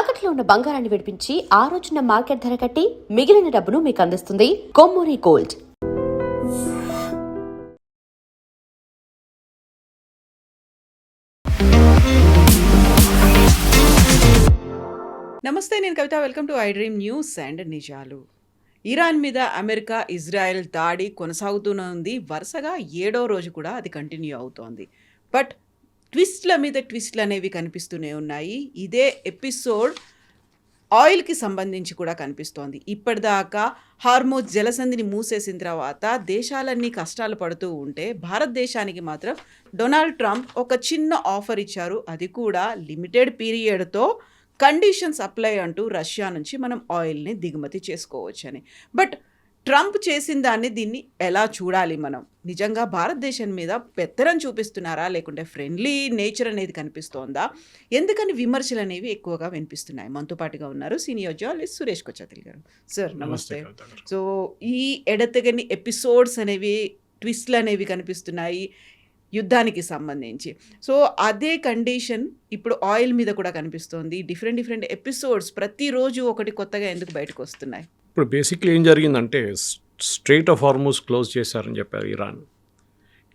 తాకట్లో ఉన్న బంగారాన్ని విడిపించి ఆ రోజున మార్కెట్ ధర కట్టి మిగిలిన డబ్బును మీకు అందిస్తుంది కొమ్మూరి గోల్డ్. నమస్తే, నేను Kavitha. Welcome to I dream news and నిజాలు. ఇరాన్ మీద అమెరికా, ఇజ్రాయెల్ దాడి కొనసాగుతూనే ఉంది. వరుసగా 7వ రోజు కూడా అది కంటిన్యూ అవుతోంది. బట్ ట్విస్ట్ల మీద ట్విస్ట్లు అనేవి కనిపిస్తూనే ఉన్నాయి. ఇదే ఎపిసోడ్ ఆయిల్కి సంబంధించి కూడా కనిపిస్తోంది. ఇప్పటిదాకా హార్మోజ్ జలసంధిని మూసేసిన తర్వాత దేశాలన్నీ కష్టాలు పడుతూ ఉంటే భారతదేశానికి మాత్రం డొనాల్డ్ ట్రంప్ ఒక చిన్న ఆఫర్ ఇచ్చారు. అది కూడా లిమిటెడ్ పీరియడ్తో కండిషన్స్ అప్లై అంటూ రష్యా నుంచి మనం ఆయిల్ని దిగుమతి చేసుకోవచ్చని. బట్ ట్రంప్ చేసిన దీన్ని ఎలా చూడాలి మనం? నిజంగా భారతదేశం మీద పెత్తనం చూపిస్తున్నారా, లేకుంటే ఫ్రెండ్లీ నేచర్ అనేది కనిపిస్తోందా? ఎందుకని విమర్శలు అనేవి ఎక్కువగా వినిపిస్తున్నాయి? మనతో పాటుగా ఉన్నారు సీనియర్ జర్నలిస్ట్ సురేష్ కొచ్చాతిల్ గారు. సార్ నమస్తే. సో ఈ ఎడతెగని ఎపిసోడ్స్ అనేవి, ట్విస్ట్లు అనేవి కనిపిస్తున్నాయి యుద్ధానికి సంబంధించి. సో అదే కండిషన్ ఇప్పుడు ఆయిల్ మీద కూడా కనిపిస్తోంది. డిఫరెంట్ ఎపిసోడ్స్ ప్రతిరోజు ఒకటి కొత్తగా ఎందుకు బయటకు వస్తున్నాయి? ఇప్పుడు బేసిక్లీ ఏం జరిగిందంటే స్ట్రెయిట్ ఆఫ్ హార్మోజ్ క్లోజ్ చేశారని చెప్పారు ఇరాన్,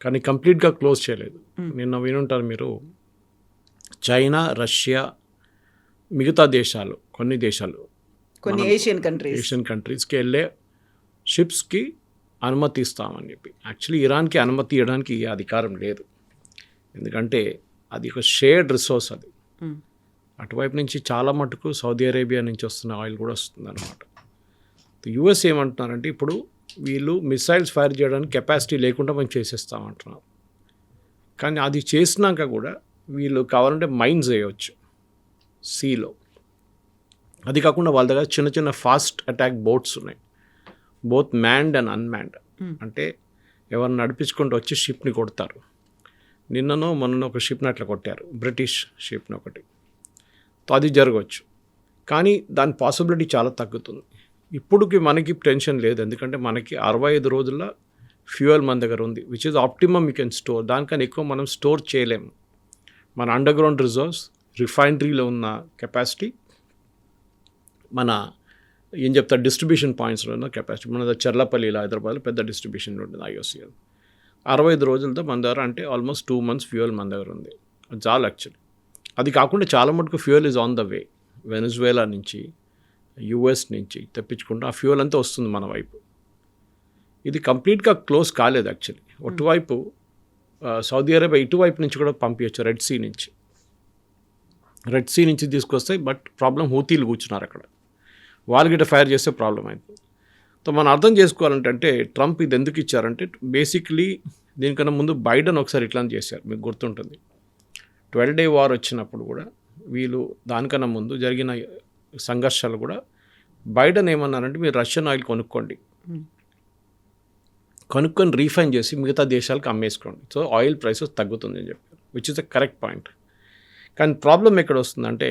కానీ కంప్లీట్గా క్లోజ్ చేయలేదు. నిన్న వినుంటారు మీరు, చైనా, రష్యా, మిగతా దేశాలు, కొన్ని ఏషియన్ కంట్రీస్కి వెళ్ళే షిప్స్కి అనుమతి ఇస్తామని చెప్పి. యాక్చువల్లీ ఇరాన్కి అనుమతి ఇవ్వడానికి అధికారం లేదు, ఎందుకంటే అది ఒక షేర్డ్ రిసోర్స్. అది అటువైపు నుంచి చాలా మటుకు సౌదీ అరేబియా నుంచి వస్తున్న ఆయిల్ కూడా వస్తుంది అన్నమాట. యూఎస్ ఏమంటున్నారంటే ఇప్పుడు వీళ్ళు మిసైల్స్ ఫైర్ చేయడానికి కెపాసిటీ లేకుండా మేము చేసేస్తామంటున్నారు. కానీ అది చేసినాక కూడా వీళ్ళు కావాలంటే మైన్స్ వేయవచ్చు సీలో. అది కాకుండా వాళ్ళ దగ్గర చిన్న ఫాస్ట్ అటాక్ బోట్స్ ఉన్నాయి, బోత్ మ్యాన్డ్ అండ్ అన్మ్యాన్డ్. అంటే ఎవరిని నడిపించుకుంటూ వచ్చి షిప్ని కొడతారు. నిన్ననో మొన్న ఒక షిప్ని అట్లా కొట్టారు, బ్రిటిష్ షిప్ని ఒకటి. అది జరగవచ్చు, కానీ దాని పాసిబిలిటీ చాలా తగ్గుతుంది. ఇప్పుడుకి మనకి టెన్షన్ లేదు, ఎందుకంటే మనకి 65 రోజుల ఫ్యూయల్ మన దగ్గర ఉంది, which is optimum you can store. దానికన్నా ఎక్కువ మనం స్టోర్ చేయలేము. మన అండర్ గ్రౌండ్ రిజర్వ్స్, రిఫైనరీలో ఉన్న కెపాసిటీ, మన ఏం చెప్తారు డిస్ట్రిబ్యూషన్ పాయింట్స్లో ఉన్న కెపాసిటీ. మన చర్లపల్లిలో హైదరాబాద్లో పెద్ద డిస్ట్రిబ్యూషన్ ఉంటుంది IOCL. 65 రోజులతో మన దగ్గర, అంటే ఆల్మోస్ట్ 2 months ఫ్యూయల్ మన దగ్గర ఉంది. అది చాలా యాక్చువల్లీ. అది కాకుండా చాలా మటుకు fuel is on the way. Venezuela నుంచి, US నుంచి తెప్పించుకుంటూ ఆ ఫ్యూయల్ అంతా వస్తుంది మన వైపు. ఇది కంప్లీట్గా క్లోజ్ కాలేదు యాక్చువల్లీ. అటువైపు సౌదీ అరేబియా ఇటువైపు నుంచి కూడా పంపించచ్చు, రెడ్ సీ నుంచి తీసుకొస్తాయి. బట్ ప్రాబ్లం హూతీలు కూర్చున్నారు అక్కడ, వాళ్ళు గిట్ట ఫైర్ చేస్తే ప్రాబ్లం అయింది. సో మనం అర్థం చేసుకోవాలంటే ట్రంప్ ఇది ఎందుకు ఇచ్చారంటే, బేసిక్లీ దీనికన్నా ముందు బైడెన్ ఒకసారి ఇట్లా చేశారు, మీకు గుర్తుంటుంది. 12-day వార్ వచ్చినప్పుడు కూడా వీళ్ళు, దానికన్నా ముందు జరిగిన సంఘర్షాలు కూడా బైడెన్ ఏమన్నారంటే మీరు రష్యన్ ఆయిల్ కొనుక్కొని రీఫైన్ చేసి మిగతా దేశాలకు అమ్మేసుకోండి, సో ఆయిల్ ప్రైసెస్ తగ్గుతుంది అని చెప్పారు, which is the correct point. కానీ ప్రాబ్లం ఎక్కడ వస్తుందంటే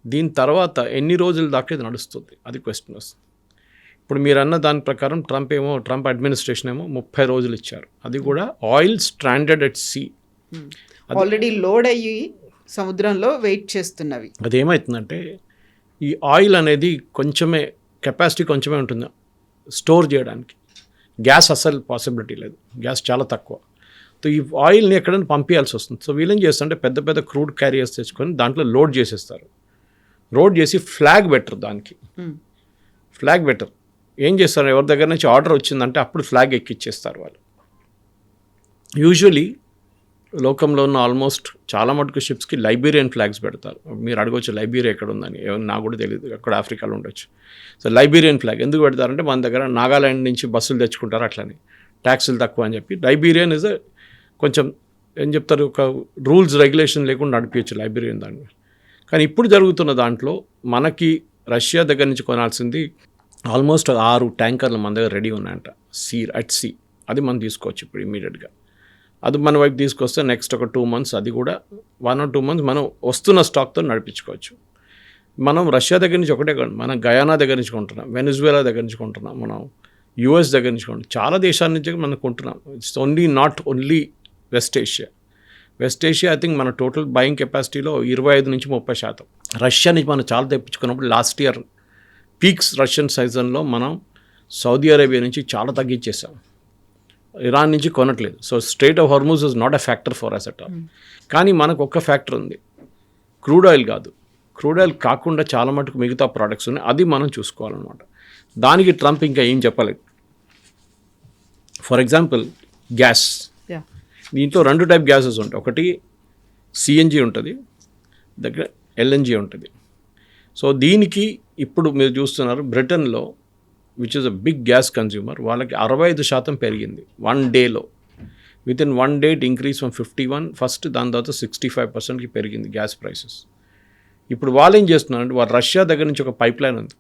దీని తర్వాత ఎన్ని రోజుల దాకా ఇది నడుస్తుంది, అది క్వశ్చన్ వస్తుంది. ఇప్పుడు మీరు అన్న దాని ప్రకారం ట్రంప్ అడ్మినిస్ట్రేషన్ ఏమో 30 రోజులు ఇచ్చారు. అది కూడా oil stranded at see, already load అయ్యి సముద్రంలో వెయిట్ చేస్తున్నవి. అదేమవుతుందంటే ఈ ఆయిల్ అనేది కెపాసిటీ కొంచెమే ఉంటుంది స్టోర్ చేయడానికి. గ్యాస్ అసలు పాసిబిలిటీ లేదు, గ్యాస్ చాలా తక్కువ. సో ఈ ఆయిల్ని ఎక్కడైనా పంపించాల్సి వస్తుంది. సో వీళ్ళేం చేస్తుంటే పెద్ద క్రూడ్ క్యారియర్స్ తెచ్చుకొని దాంట్లో లోడ్ చేసేస్తారు. లోడ్ చేసి ఫ్లాగ్ బెటర్, దానికి ఫ్లాగ్ బెటర్ ఏం చేస్తారు, ఎవరి దగ్గర నుంచి ఆర్డర్ వచ్చిందంటే అప్పుడు ఫ్లాగ్ ఎక్కిచ్చేస్తారు వాళ్ళు. యూజువలీ లోకంలో ఉన్న ఆల్మోస్ట్ చాలా మటుకు షిప్స్కి లైబీరియన్ ఫ్లాగ్స్ పెడతారు. మీరు అడగవచ్చు లైబీరియా ఎక్కడ ఉందని, నాకు కూడా తెలియదు, అక్కడ ఆఫ్రికాలో ఉండొచ్చు. సో లైబీరియన్ ఫ్లాగ్ ఎందుకు పెడతారంటే మన దగ్గర నాగాలాండ్ నుంచి బస్సులు తెచ్చుకుంటారు, అట్లని ట్యాక్సులు తక్కువ అని చెప్పి. లైబీరియన్ ఇస్ కొంచెం ఏం చెప్తారు, ఒక రూల్స్ రెగ్యులేషన్ లేకుండా నడిపించచ్చు లైబీరియన్ దాన్ని. కానీ ఇప్పుడు జరుగుతున్న దాంట్లో మనకి రష్యా దగ్గర నుంచి కొనాల్సింది ఆల్మోస్ట్ 6 ట్యాంకర్లు మన దగ్గర రెడీ ఉన్నాయంట, అట్ సీ. అది మనం తీసుకోవచ్చు ఇప్పుడు ఇమీడియట్గా. అది మన వైపు తీసుకొస్తే నెక్స్ట్ ఒక 2 months, అది కూడా 1 or 2 months మనం వస్తున్న స్టాక్తో నడిపించుకోవచ్చు. మనం రష్యా దగ్గర నుంచి ఒకటే కాదు, మనం గయానా దగ్గర నుంచి కొంటున్నాం, వెనిజువేలా దగ్గర నుంచి కొంటున్నాం, మనం US దగ్గర నుంచి కొంటున్నాం, చాలా దేశాల నుంచి మనం కొంటున్నాం. It's not only West Asia. West Asia I think మన టోటల్ బయింగ్ కెపాసిటీలో 25 నుంచి 30%. రష్యా నుంచి మనం చాలా తెప్పించుకున్నప్పుడు లాస్ట్ ఇయర్ పీక్స్ రష్యన్ సీజన్లో మనం సౌదీ అరేబియా నుంచి చాలా తగ్గించేసాం, ఇరాన్ నుంచి కొనట్లేదు. So Strait of Hormuz is not a factor for us at all. కానీ మనకు ఒక్క ఫ్యాక్టర్ ఉంది, క్రూడ్ ఆయిల్ కాదు. క్రూడ్ ఆయిల్ కాకుండా చాలా మటుకు మిగతా ప్రోడక్ట్స్ ఉన్నాయి, అది మనం చూసుకోవాలన్నమాట. దానికి ట్రంప్ ఇంకా ఏం చెప్పలేదు. ఫర్ ఎగ్జాంపుల్ గ్యాస్, దీంట్లో 2 టైప్ గ్యాసెస్ ఉంటాయి. ఒకటి సిఎన్జి ఉంటుంది, దగ్గర ఎల్ఎన్జి ఉంటుంది. సో దీనికి ఇప్పుడు మీరు చూస్తున్నారు బ్రిటన్లో which is a big gas consumer, వాళ్ళకి 65% పెరిగింది 1 డేలో. Within 1 day it increase from 51 first, దాని తర్వాత 65%కి పెరిగింది గ్యాస్ ప్రైసెస్. ఇప్పుడు వాళ్ళు ఏం చేస్తున్నారంటే వాళ్ళు రష్యా దగ్గర నుంచి ఒక పైప్ లైన్ ఉంది,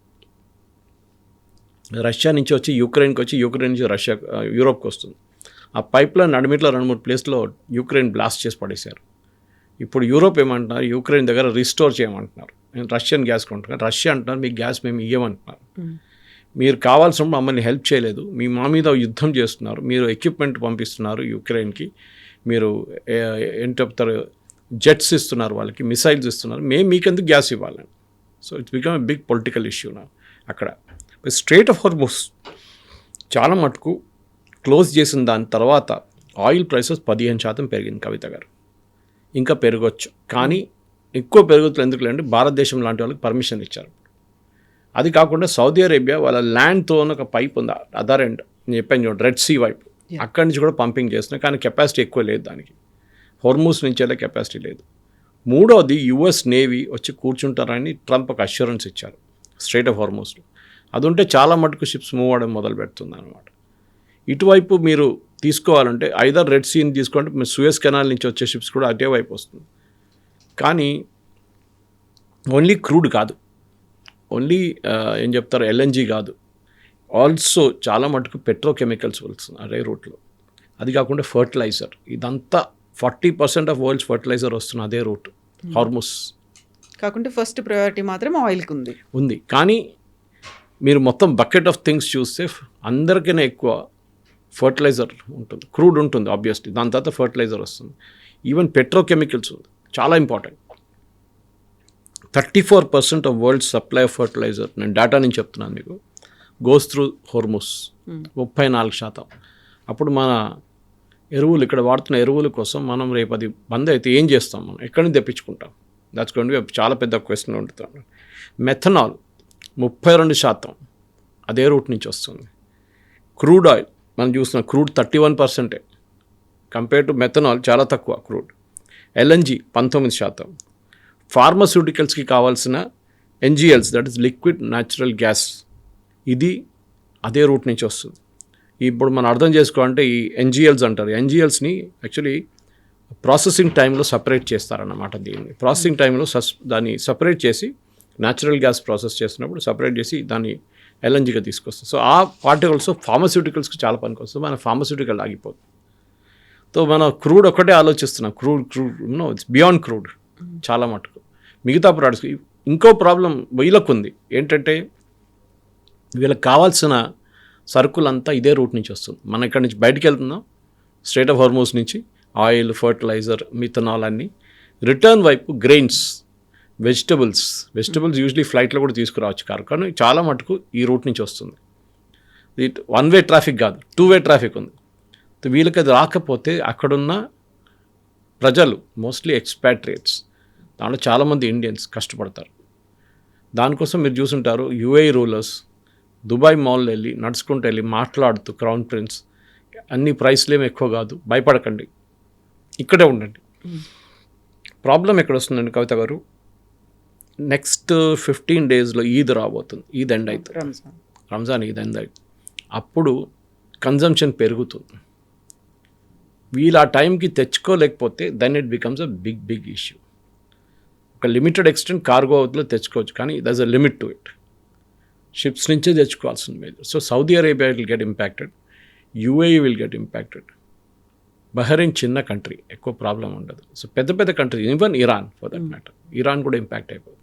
రష్యా నుంచి వచ్చి యూక్రెయిన్కి వచ్చి యూక్రెయిన్ నుంచి రష్యా యూరోప్కి వస్తుంది. ఆ పైప్ లైన్ నడిమిట్లో 2-3 ప్లేస్లో యూక్రెయిన్ బ్లాస్ట్ చేసి పడేశారు. ఇప్పుడు యూరోప్ ఏమంటున్నారు, యూక్రెయిన్ దగ్గర రిస్టోర్ చేయమంటున్నారు. నేను రష్యన్ గ్యాస్ కొంటున్నాను, రష్యా అంటున్నారు మీకు గ్యాస్ మేము ఇవ్వమంటున్నారు. మీరు కావాల్సినప్పుడు మమ్మల్ని హెల్ప్ చేయలేదు, మా మీద యుద్ధం చేస్తున్నారు, మీరు ఎక్విప్మెంట్ పంపిస్తున్నారు యూక్రెయిన్కి, మీరు ఏంటి చెప్తారు జెట్స్ ఇస్తున్నారు, వాళ్ళకి మిసైల్స్ ఇస్తున్నారు, మేము మీకెందుకు గ్యాస్ ఇవ్వాలని. So it's become a big political issue నా అక్కడ. స్ట్రైట్ ఆఫ్ హార్మూజ్ చాలా మటుకు క్లోజ్ చేసిన దాని తర్వాత ఆయిల్ ప్రైసెస్ 15% పెరిగింది కవిత గారు. ఇంకా పెరగచ్చు, కానీ ఎక్కువ పెరుగుతుంది ఎందుకు అంటే భారతదేశం లాంటి వాళ్ళకి పర్మిషన్ ఇచ్చారు. అది కాకుండా సౌదీ అరేబియా వాళ్ళ ల్యాండ్తో ఒక పైప్ ఉంది అదర్ ఎండ్, నేను చెప్పాను చూడండి రెడ్ సీ వైపు, అక్కడి నుంచి కూడా పంపింగ్ చేస్తున్నాయి, కానీ కెపాసిటీ ఎక్కువ లేదు దానికి. హోర్మూస్ నుంచి వెళ్ళే కెపాసిటీ లేదు. మూడోది యుఎస్ నేవీ వచ్చి కూర్చుంటారని ట్రంప్ ఒక అష్యూరెన్స్ ఇచ్చారు స్ట్రైట్ ఆఫ్ హార్మూస్లో. అది ఉంటే చాలా మటుకు షిప్స్ మూవ్ అవ్వడం మొదలు పెడుతుంది అనమాట. ఇటువైపు మీరు తీసుకోవాలంటే ఐదర్ రెడ్ సీని తీసుకుంటే మీరు సూయస్ కెనాల్ నుంచి వచ్చే షిప్స్ కూడా అటే వైపు వస్తుంది. కానీ ఓన్లీ క్రూడ్ కాదు, ఓన్లీ ఏం చెప్తారు ఎల్ఎన్జీ కాదు, ఆల్సో చాలా మటుకు పెట్రోకెమికల్స్ వస్తుంది అదే రూట్లో. అది కాకుండా ఫర్టిలైజర్, ఇదంతా 40% ఆఫ్ వరల్డ్స్ ఫర్టిలైజర్ వస్తున్న అదే రూట్ హార్మూస్. కాకుండా ఫస్ట్ ప్రయారిటీ మాత్రం ఆయిల్కి ఉంది. కానీ మీరు మొత్తం బకెట్ ఆఫ్ థింగ్స్ చూస్తే అందరికైనా ఎక్కువ ఫర్టిలైజర్ ఉంటుంది, క్రూడ్ ఉంటుంది ఆబ్వియస్లీ, దాని తర్వాత ఫర్టిలైజర్ వస్తుంది, ఈవెన్ పెట్రోకెమికల్స్ ఉంది. చాలా important. 34% of world supply of fertiliser, నేను డేటా నుంచి చెప్తున్నాను మీకు, గోస్ త్రూ హోర్మూస్ 34%. అప్పుడు మన ఎరువులు ఇక్కడ వాడుతున్న ఎరువుల కోసం మనం రేపు అది బంద్ అయితే ఏం చేస్తాం, మనం ఎక్కడి నుంచి తెప్పించుకుంటాం? దాట్స్ గోయింగ్ టు బి చాలా పెద్ద క్వశ్చన్ ఉంటుంది. మెథనాల్ 32% అదే రూట్ నుంచి వస్తుంది. క్రూడ్ ఆయిల్ మనం చూస్తున్న క్రూడ్ 31%, కంపేర్ టు మెథనాల్ చాలా తక్కువ క్రూడ్. ఎల్ఎన్జీ 19%. ఫార్మస్యూటికల్స్కి కావాల్సిన NGLs, that is liquid natural gas, ఇది అదే రూట్ నుంచి వస్తుంది. ఇప్పుడు మనం అర్థం చేసుకోవాలంటే ఈ ఎన్జిఎల్స్ అంటారు, ఎన్జిఎల్స్ని యాక్చువల్లీ ప్రాసెసింగ్ టైంలో సపరేట్ చేస్తారన్నమాట. దీన్ని ప్రాసెసింగ్ టైంలో దాన్ని సపరేట్ చేసి న్యాచురల్ గ్యాస్ ప్రాసెస్ చేసినప్పుడు సపరేట్ చేసి దాన్ని ఎల్ఎన్జీగా తీసుకొస్తుంది. సో ఆ పార్టికల్స్ ఫార్మస్యూటికల్స్కి చాలా పనికి వస్తుంది. మన ఫార్మస్యూటికల్ ఆగిపోతుంది. సో మన క్రూడ్ ఒకటే ఆలోచిస్తున్నాం, crude no it's beyond crude చాలా మటుకు. మిగతా ప్రోడక్ట్స్ ఇంకో ప్రాబ్లం వీళ్ళకు ఉంది ఏంటంటే వీళ్ళకి కావాల్సిన సరుకులంతా ఇదే రూట్ నుంచి వస్తుంది. మనం ఇక్కడ నుంచి బయటికి వెళ్తున్నాం స్ట్రైట్ ఆఫ్ హార్మూస్ నుంచి, ఆయిల్, ఫర్టిలైజర్, మిథనాల్ అన్నీ. రిటర్న్ వైపు గ్రెయిన్స్, వెజిటబుల్స్ యూజువలీ ఫ్లైట్లో కూడా తీసుకురావచ్చు కారు, కానీ చాలా మటుకు ఈ రూట్ నుంచి వస్తుంది. ఇది 1 వే ట్రాఫిక్ కాదు, 2 వే ట్రాఫిక్ ఉంది. వీళ్ళకి అది రాకపోతే అక్కడున్న ప్రజలు మోస్ట్లీ ఎక్స్పాట్రియేట్స్, దాంట్లో చాలామంది ఇండియన్స్ కష్టపడతారు. దానికోసం మీరు చూసుంటారు యుఏఈ రూలర్స్ దుబాయ్ మాల్ వెళ్ళి నడుచుకుంటూ వెళ్ళి మాట్లాడుతూ క్రౌన్ ప్రిన్స్ అన్ని ప్రైస్లు ఏమి ఎక్కువ కాదు, భయపడకండి, ఇక్కడే ఉండండి. ప్రాబ్లం ఎక్కడ వస్తుందండి కవిత గారు, నెక్స్ట్ 15 డేస్లో ఈద్ రాబోతుంది, ఈద్ ఎండ్ అవుతుంది, రంజాన్ ఈద్ ఎండ్ అవుతుంది. అప్పుడు కన్జంప్షన్ పెరుగుతుంది. వీళ్ళు ఆ టైంకి తెచ్చుకోలేకపోతే then it becomes a big issue. ఒక లిమిటెడ్ ఎక్స్టెంట్ కార్గో అవుతుందో తెచ్చుకోవచ్చు, కానీ there's a limit to it. Ships నుంచే తెచ్చుకోవాల్సింది major. So Saudi Arabia will get impacted, UAE will get impacted. Bahrain చిన్న కంట్రీ, ఎక్కువ ప్రాబ్లం ఉండదు. సో పెద్ద country, even Iran for that matter, Iran కూడా ఇంపాక్ట్ అయిపోతుంది.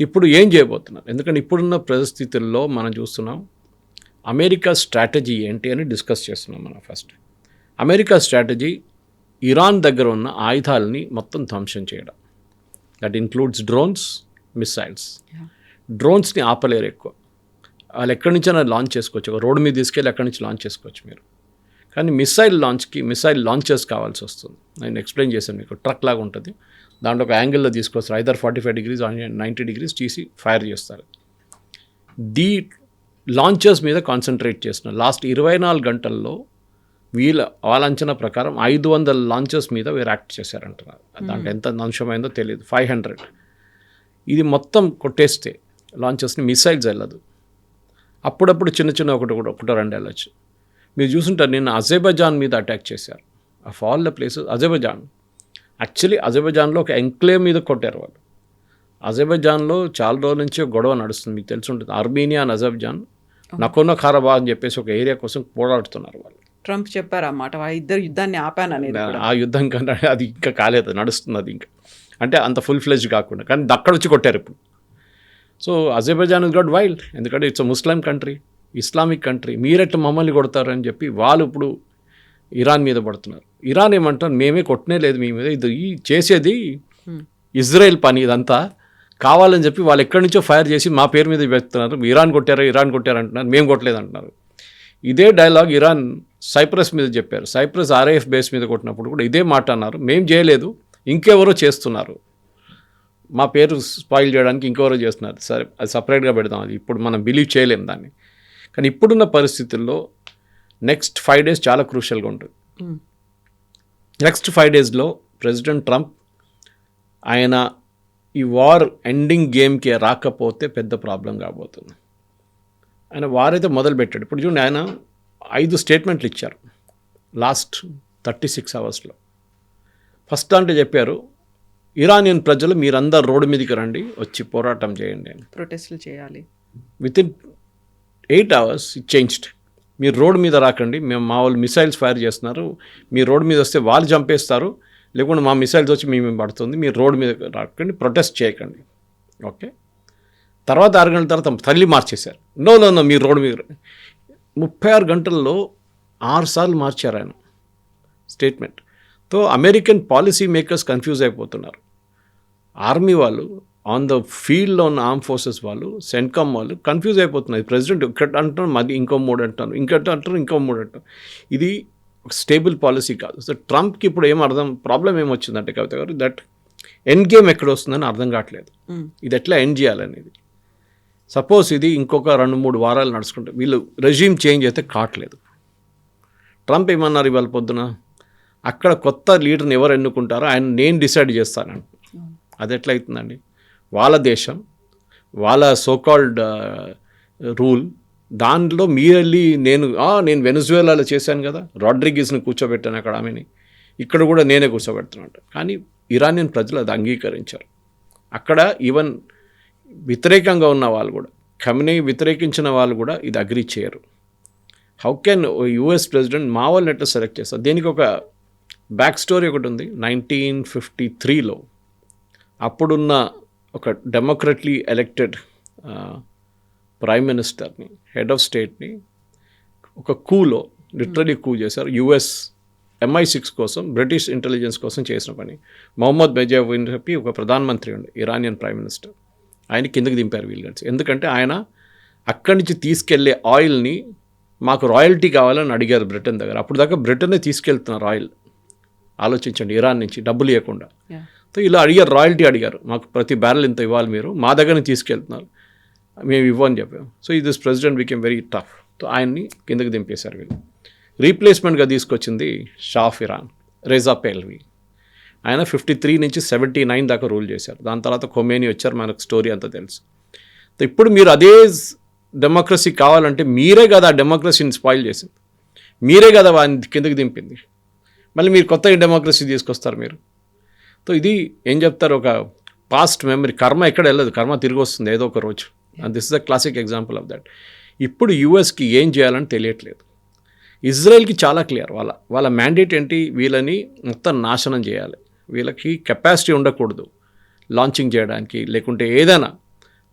ఇప్పుడు ఏం చేయబోతున్నారు, ఎందుకంటే ఇప్పుడున్న పరిస్థితుల్లో మనం చూస్తున్నాం అమెరికా స్ట్రాటజీ ఏంటి అని డిస్కస్ చేస్తున్నాం మనం. ఫస్ట్ అమెరికా స్ట్రాటజీ ఇరాన్ దగ్గర ఉన్న ఆయుధాలని మొత్తం ధ్వంసం చేయడం. That includes drones, missiles. డ్రోన్స్ని ఆపలేరు ఎక్కువ, వాళ్ళు ఎక్కడి నుంచైనా లాంచ్ చేసుకోవచ్చు, ఒక రోడ్డు మీద తీసుకెళ్ళి అక్కడి నుంచి లాంచ్ చేసుకోవచ్చు మీరు. కానీ మిసైల్ లాంచెస్ కావాల్సి వస్తుంది. నేను ఎక్స్ప్లెయిన్ చేశాను మీకు, ట్రక్ లాగా ఉంటుంది, దాంట్లో ఒక యాంగిల్లో తీసుకొస్తారు, ఐదర్ 45 degrees 90 degrees తీసి ఫైర్ చేస్తారు. దీ లాంచెస్ మీద కాన్సన్ట్రేట్ చేస్తున్నారు. లాస్ట్ 24 గంటల్లో వాళ్ళ అంచనా ప్రకారం 500 లాంచెస్ మీద వీరు యాక్ట్ చేశారంటున్నారు. దాంట్లో ఎంత అంశమైందో తెలియదు. 500 ఇది మొత్తం కొట్టేస్తే లాంచెస్ని మిసైల్స్ వెళ్ళదు. అప్పుడప్పుడు చిన్న ఒకటో రెండు వెళ్ళచ్చు. మీరు చూసుంటారు, నిన్న అజర్బైజాన్ మీద అటాక్ చేశారు. Of all the places Azerbaijan. Actually అజర్బైజాన్లో ఒక ఎంక్లేవ్ మీద కొట్టారు వాళ్ళు. అజర్బైజాన్లో చాలా రోజుల నుంచి గొడవ నడుస్తుంది, మీకు తెలిసి ఉంటుంది. ఆర్మేనియా అండ్ అజర్బైజాన్ నకోనో ఖారబా అని చెప్పేసి ఒక ఏరియా కోసం పోరాడుతున్నారు వాళ్ళు. ట్రంప్ చెప్పారు అన్నమాట, ఆ ఇద్దరు యుద్ధాన్ని ఆపాననేది. ఆ యుద్ధం కన్నా అది ఇంకా కాలేదు, నడుస్తుంది అది ఇంకా, అంటే అంత ఫుల్ ఫ్లెజ్ కాకుండా. కానీ అక్కడ వచ్చి కొట్టారు ఇప్పుడు. So Azerbaijan is got wild, ఎందుకంటే it's Muslim country, Islamic country. మీరెట్లా మమ్మల్ని కొడతారు అని చెప్పి వాళ్ళు ఇప్పుడు ఇరాన్ మీద పడుతున్నారు. ఇరాన్ ఏమంటారు, మేమే కొట్టనే లేదు మీ మీద, ఇది చేసేది ఇజ్రాయెల్ పని, ఇదంతా కావాలని చెప్పి వాళ్ళు ఎక్కడి నుంచో ఫైర్ చేసి మా పేరు మీద పెడుతున్నారు. ఇరాన్ కొట్టారు అంటున్నారు, మేము కొట్టలేదు అంటున్నారు. ఇదే డైలాగ్ ఇరాన్ సైప్రస్ మీద చెప్పారు. సైప్రస్ RAF బేస్ మీద కొట్టినప్పుడు కూడా ఇదే మాట అన్నారు, మేము చేయలేదు, ఇంకెవరో చేస్తున్నారు, మా పేరు స్పాయిల్ చేయడానికి ఇంకెవరో చేస్తున్నారు. సరే అది సపరేట్గా పెడదాం, అది ఇప్పుడు మనం బిలీవ్ చేయలేం దాన్ని. కానీ ఇప్పుడున్న పరిస్థితుల్లో నెక్స్ట్ 5 days చాలా క్రూషియల్గా ఉంటుంది. నెక్స్ట్ 5 daysలో ప్రెసిడెంట్ ట్రంప్ ఆయన ఈ వార్ ఎండింగ్ గేమ్కి రాకపోతే పెద్ద ప్రాబ్లం కాబోతుంది. ఆయన వారైతే మొదలుపెట్టాడు. ఇప్పుడు చూడండి, ఆయన 5 స్టేట్మెంట్లు ఇచ్చారు లాస్ట్ 36 hours. ఫస్ట్ అంటే చెప్పారు, ఇరానియన్ ప్రజలు మీరందరూ రోడ్డు మీదకి రండి, వచ్చి పోరాటం చేయండి అని, ప్రొటెస్ట్లు చేయాలి. Within 8 hours it changed. మీరు రోడ్డు మీద రాకండి, మేము మా వాళ్ళు మిసైల్స్ ఫైర్ చేస్తున్నారు, మీరు రోడ్డు మీద వస్తే వాళ్ళు చంపేస్తారు, లేకుంటే మా మిసైల్స్ వచ్చి మేము పడుతుంది, మీరు రోడ్డు మీద రాకండి, ప్రొటెస్ట్ చేయకండి. ఓకే, తర్వాత 6 గంటల తర్వాత తల్లి మార్చేశారు. నో మీరు రోడ్డు మీద 36 గంటల్లో 6 సార్లు మార్చారు ఆయన స్టేట్మెంట్. తో అమెరికన్ పాలసీ మేకర్స్ కన్ఫ్యూజ్ అయిపోతున్నారు. ఆర్మీ వాళ్ళు, ఆన్ ద ఫీల్డ్లో ఉన్న ఆర్మ్ ఫోర్సెస్ వాళ్ళు, సెంట్కామ్ వాళ్ళు కన్ఫ్యూజ్ అయిపోతున్నారు. ప్రెసిడెంట్ ఒకటి అంటున్నారు, మళ్ళీ ఇంకో 3 అంటారు, ఇంకటి అంటారు, ఇంకో 3 అంటారు. ఇది ఒక స్టేబుల్ పాలసీ కాదు. సో ట్రంప్కి ఇప్పుడు ప్రాబ్లం ఏమొచ్చిందంటే కవిత గారు, దట్ ఎండ్ గేమ్ ఎక్కడ వస్తుందని అర్థం కావట్లేదు. ఇది ఎట్లా ఎండ్ చేయాలనేది. సపోజ్ ఇది ఇంకొక 2-3 వారాలు నడుచుకుంటే వీళ్ళు రెజ్యూమ్ చేంజ్ అయితే కావట్లేదు. ట్రంప్ ఏమన్నారు ఇవాళ పొద్దున, అక్కడ కొత్త లీడర్ని ఎవరు ఎన్నుకుంటారో ఆయన నేను డిసైడ్ చేస్తానంట. అది ఎట్లయితుందండి? వాళ్ళ దేశం, వాళ్ళ సోకాల్డ్ రూల్, దాంట్లో మీరెళ్ళి నేను వెనజువేలాలో చేశాను కదా, రాడ్రిగీస్ని కూర్చోబెట్టాను అక్కడ, ఆమెని ఇక్కడ కూడా నేనే కూర్చోబెడుతున్నాను. కానీ ఇరానియన్ ప్రజలు అది అంగీకరించారు. అక్కడ ఈవెన్ వ్యతిరేకంగా ఉన్న వాళ్ళు కూడా, ఖమేనీ వ్యతిరేకించిన వాళ్ళు కూడా ఇది అగ్రీ చేయరు. హౌ కెన్ US ప్రెసిడెంట్ మా వాళ్ళని ఎట్లా సెలెక్ట్ చేస్తారు? దీనికి ఒక బ్యాక్ స్టోరీ ఒకటి ఉంది. 1953లో అప్పుడున్న ఒక డెమోక్రట్లీ ఎలెక్టెడ్ ప్రైమ్ మినిస్టర్ని, హెడ్ ఆఫ్ స్టేట్ని ఒక కూలో లిటరలీ కూ చేశారు. US MI6 కోసం, బ్రిటిష్ ఇంటెలిజెన్స్ కోసం చేసిన పని. మొహమ్మద్ బెజావ్ అని చెప్పి ఒక ప్రధానమంత్రి ఉండే, ఇరానియన్ ప్రైమ్ మినిస్టర్. ఆయన కిందకి దింపారు వీళ్ళు కలిసి. ఎందుకంటే ఆయన అక్కడి నుంచి తీసుకెళ్లే ఆయిల్ని మాకు రాయల్టీ కావాలని అడిగారు బ్రిటన్ దగ్గర. అప్పుడు దాకా బ్రిటనే తీసుకెళ్తున్నారు ఆయిల్. ఆలోచించండి, ఇరాన్ నుంచి డబ్బులు ఇవ్వకుండా. సో ఇలా అడిగారు, రాయల్టీ అడిగారు, మాకు ప్రతి బ్యారెల్ ఇంత ఇవ్వాలి, మీరు మా దగ్గర తీసుకెళ్తున్నారు, మేము ఇవ్వని చెప్పాము. సో ఈ this president became very tough. So ఆయన్ని కిందకి దింపేశారు వీళ్ళు. రీప్లేస్మెంట్గా తీసుకొచ్చింది షా ఆఫ్ ఇరాన్, రేజా పెహ్లవి. ఆయన 53 నుంచి 79 దాకా రూల్ చేశారు. దాని తర్వాత ఖొమేనీ వచ్చారు, మనకు స్టోరీ అంతా తెలుసు. ఇప్పుడు మీరు అదే డెమోక్రసీ కావాలంటే మీరే కదా ఆ డెమోక్రసీని స్పాయిల్ చేసింది, మీరే కదా వాడిని కిందకి దింపింది. మళ్ళీ మీరు కొత్త డెమోక్రసీ తీసుకొస్తారు మీరు. సో ఇది ఏం చెప్తారు, ఒక పాస్ట్ మెమరీ. కర్మ ఎక్కడ వెళ్ళదు, కర్మ తిరిగి వస్తుంది ఏదో ఒక రోజు. And this is the classic example of that. ఇప్పుడు USకి ఏం చేయాలని తెలియట్లేదు. ఇజ్రాయెల్కి చాలా క్లియర్, వాళ్ళ మ్యాండేట్ ఏంటి, వీళ్ళని మొత్తం నాశనం చేయాలి, వీళ్ళకి కెపాసిటీ ఉండకూడదు లాంచింగ్ చేయడానికి, లేకుంటే ఏదైనా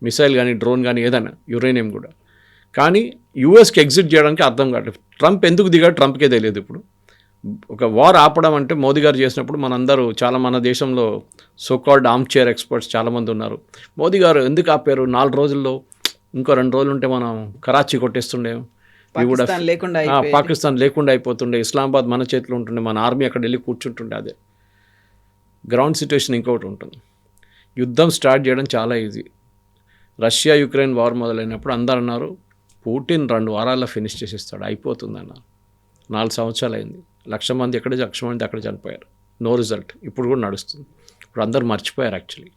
మిసైల్ కానీ డ్రోన్ కానీ ఏదైనా, యురేనియం కూడా. కానీ USకి ఎగ్జిట్ చేయడానికి అర్థం కావట్లేదు. ట్రంప్ ఎందుకు దిగాడు ట్రంప్కే తెలియదు ఇప్పుడు. ఒక వార్ ఆపడం అంటే మోదీ గారు చేసినప్పుడు మనందరూ మన దేశంలో సోకాల్డ్ ఆర్మ్ చైర్ ఎక్స్పర్ట్స్ చాలామంది ఉన్నారు. మోదీ గారు ఎందుకు ఆపారు, 4 రోజుల్లో ఇంకో 2 రోజులు ఉంటే మనం కరాచీ కొట్టేస్తుండే, పాకిస్తాన్ లేకుండా అయిపోతుండే, ఇస్లామాబాద్ మన చేతిలో ఉంటుండే, మన ఆర్మీ అక్కడ వెళ్ళి కూర్చుంటుండే. అదే గ్రౌండ్ సిచ్యువేషన్ ఇంకొకటి ఉంటుంది. యుద్ధం స్టార్ట్ చేయడం చాలా ఈజీ. రష్యా యుక్రెయిన్ వార్ మొదలైనప్పుడు అందరు అన్నారు పుటిన్ 2 వారాల్లో ఫినిష్ చేసేస్తాడు, అయిపోతుంది అన్నారు. 4 సంవత్సరాలు అయింది. 1,00,000 మంది ఎక్కడ, 1,00,000 మంది అక్కడ చనిపోయారు. No result. ఇప్పుడు కూడా నడుస్తుంది. ఇప్పుడు అందరు మర్చిపోయారు. యాక్చువల్లీ